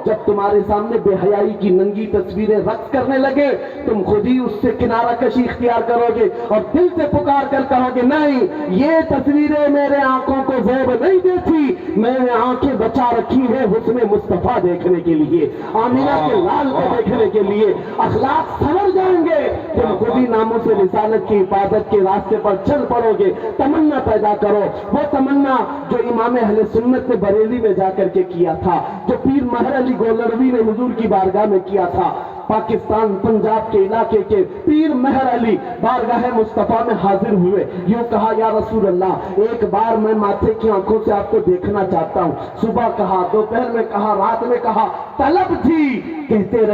[SPEAKER 1] جب تمہارے سامنے بے حیائی کی ننگی تصویریں رقص کرنے لگے، تم خود ہی اس سے کنارہ کشی اختیار کرو گے اور دل سے پکار کر کہو گے نہیں، یہ تصویریں میرے آنکھوں کو زیب نہیں دیتی، میں نے آنکھیں بچا رکھی ہے حسن مصطفیٰ دیکھنے کے لیے، آمینہ کے لال کو دیکھنے کے لیے۔ اخلاق سنور جائیں گے، تم خود ہی ناموس رسالت کی حفاظت کے راستے پر چل پڑو گے۔ تمنا پیدا کرو، وہ تمنا جو امام اہل سنت نے بریلی میں جا کر کے کیا تھا، جو پیر مہر علی گولروی نے حضور کی بارگاہ میں کیا تھا۔ پاکستان پنجاب کے علاقے کے پیر مہر علی بارگاہ مصطفیٰ میں حاضر ہوئے، یوں کہا یا رسول اللہ ایک بار میں ماتھے کی آنکھوں سے آپ کو دیکھنا چاہتا ہوں۔ صبح کہا، دوپہر میں کہا، رات میں کہا، طلب تھی، کہتے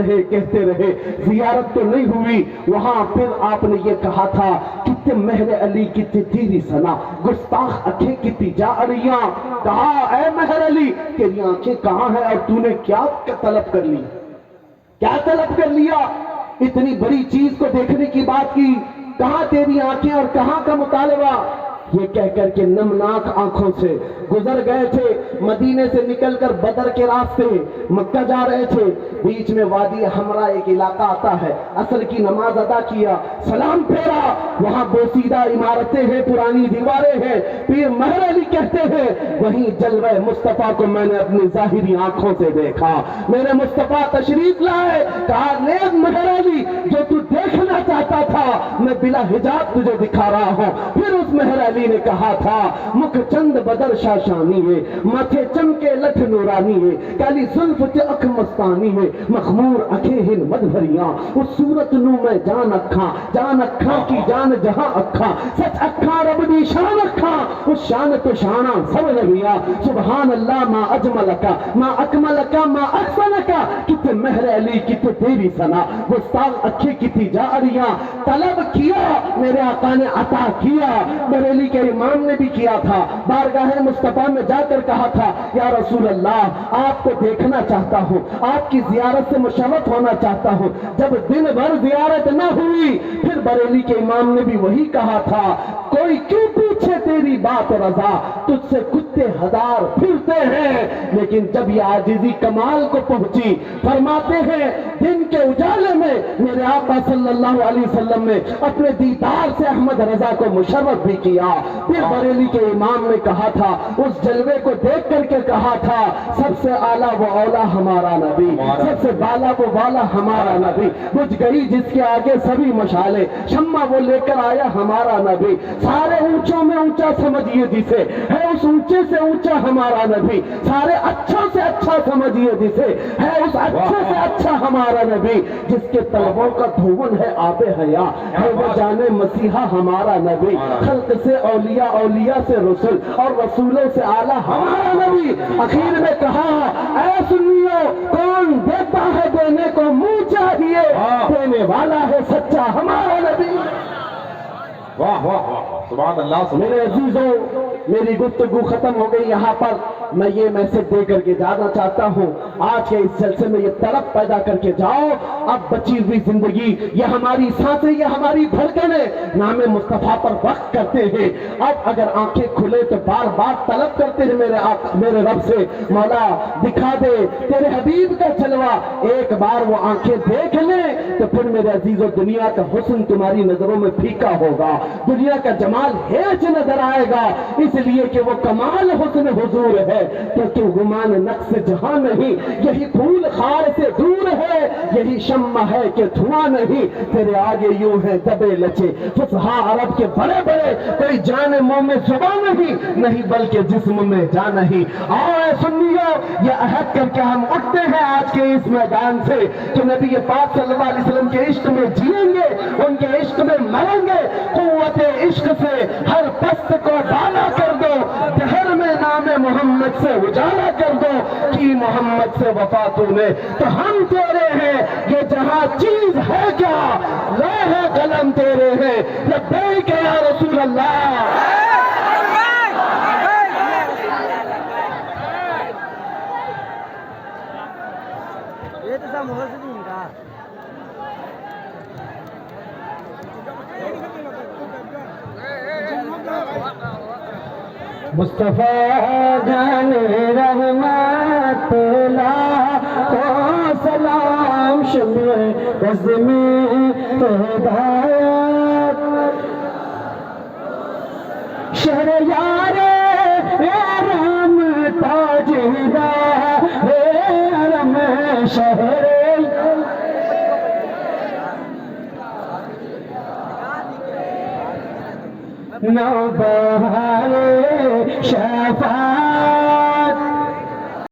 [SPEAKER 1] رہے، زیارت تو نہیں ہوئی۔ وہاں پھر آپ نے یہ کہا تھا، کتے مہر علی کتے تیری سنا، گستاخ اکھیں کتی جا اڑیاں۔ کہا اے مہر علی تیری آنکھیں کہاں ہیں اور تو نے کیا طلب کر لی، کیا طلب کر لیا؟ اتنی بڑی چیز کو دیکھنے کی بات کی، کہاں تیری آنکھیں اور کہاں کا مطالبہ؟ یہ کہہ کر کے نمناک آنکھوں سے گزر گئے تھے۔ مدینے سے نکل کر بدر کے راستے مکہ جا رہے تھے، بیچ میں وادی حمرا ایک علاقہ آتا ہے، عصر کی نماز ادا کیا، سلام پھیرا، وہاں بوسیدہ عمارتیں ہیں، پرانی دیواریں ہیں۔ پیر مہر علی کہتے ہیں وہیں جلوہ مصطفیٰ کو میں نے اپنی ظاہری آنکھوں سے دیکھا، میرے مصطفیٰ تشریف لائے، کہا نیک مہر علی جو تو دیکھنا چاہتا تھا میں بلا حجاب تجھے دکھا رہا ہوں۔ پھر اس مہر علی نے کہا تھا مکھ چند بدر شاشانی ہے، ماتھے چمکے لٹھ نورانی ہے، کالی زلف تے اکھ مستانی ہے، مخمور اکھیں ہن مد بھریاں، اس صورت نو میں جان اکھاں کی جان جہاں اکھاں، سچ اکھاں رب دی شان اکھاں، اس شان تو شاناں سب لگیا، سبحان اللہ ما اجملکا ما اکملکا ما احسنکا، کتے مہر علی کتے تیری سنا، گستاخ اکھیں کتی جا اڑیاں۔ طلب کیا میرے آقا نے عطا کیا۔ بریلی کے امام نے بھی کیا تھا، بارگاہ مصطفیٰ میں جا کر کہا تھا یا رسول اللہ آپ کو دیکھنا چاہتا ہوں، آپ کی زیارت سے مشرف ہونا چاہتا ہوں۔ جب دن بھر زیارت نہ ہوئی پھر بریلی کے امام نے بھی وہی کہا تھا، کوئی کیوں پوچھے تیری بات رضا، تجھ سے کتے ہزار پھرتے ہیں۔ لیکن جب یہ عاجزی کمال کو پہنچی، فرماتے ہیں دن کے اجالے میں میرے آقا صلی اللہ علیہ وسلم نے اپنے دیدار سے احمد رضا کو مشرف بھی کیا۔ پھر بریلی کے امام نے کہا تھا، اس جلوے کو دیکھ کر کے کہا تھا سب سے اعلیٰ و اولا ہمارا نبی، سب سے بالا و بالا ہمارا نبی، بجھ گئی جس کے آگے سبھی مشالے، شمع وہ لے کر آیا ہمارا نبی، سارے اونچوں میں اونچا سمجھیے جسے، ہے اس اونچے سے اونچا ہمارا نبی، سارے اچھوں سے اچھا سمجھیے جسے، ہے اس اچھے سے اچھا ہمارا نبی، جس کے طلبوں کا دھون ہے آب حیا، ہے وہ جانے مسیحا ہمارا نبی، خلق سے اولیاء، اولیاء سے رسول اور رسولوں سے اعلیٰ ہمارا نبی۔ اخیر میں کہا اے سنیو کون دیتا ہے دینے کو منہ چاہیے، دینے والا ہے سچا ہمارا نبی۔
[SPEAKER 2] واہ واہ واہ سبحان اللہ۔
[SPEAKER 1] میرے عزیزوں میری گفتگو ختم ہو گئی یہاں پر، میں یہ میسج دے کر کے جانا چاہتا ہوں آج کے اس جلسے میں یہ طلب پیدا کر کے جاؤ، اب بچی ہوئی زندگی یہ ہماری سانسیں یہ ہماری دھڑکنیں نام مصطفیٰ پر وقت کرتے ہیں۔ اب اگر آنکھیں کھلے تو بار بار طلب کرتے ہیں میرے رب سے، مولا دکھا دے تیرے حبیب کا جلوہ، ایک بار وہ آنکھیں دیکھ لیں تو پھر میرے عزیزوں دنیا کا حسن تمہاری نظروں میں پھیکا ہوگا، دنیا کا جمال ہیچ نظر آئے گا، اس لیے کہ وہ کمال حسن حضور ہے، کہ گمان نقص جہاں نہیں، یہی پھول خار سے دور ہے، یہی شمع ہے کہ دھواں نہیں، تیرے آگے یوں ہے دبے لچے فصحا عرب کے بڑے بڑے، کوئی جان منہ میں زبان نہیں بلکہ جسم میں جان نہیں۔ آؤ اے سنیو یہ عہد کر کے ہم اٹھتے ہیں آج کے اس میدان سے کہ نبی پاک صلی اللہ علیہ وسلم کے عشق میں جئیں گے، ان کے عشق میں مریں گے، قوت عشق سے ہر پست کو ڈالا کر دو، دہر میں نام محمد سے اجالا کر دو، کی محمد سے وفا تو نے تو ہم تیرے ہیں، یہ جہاں چیز ہے کیا لوح قلم تیرے ہیں، لبیک یا رسول اللہ۔
[SPEAKER 3] مصطفیٰ جان رحمت لاکھوں سلام شمع عزم ہدایت شہریار حرم تاجدار حرم شہر نوبہار شہر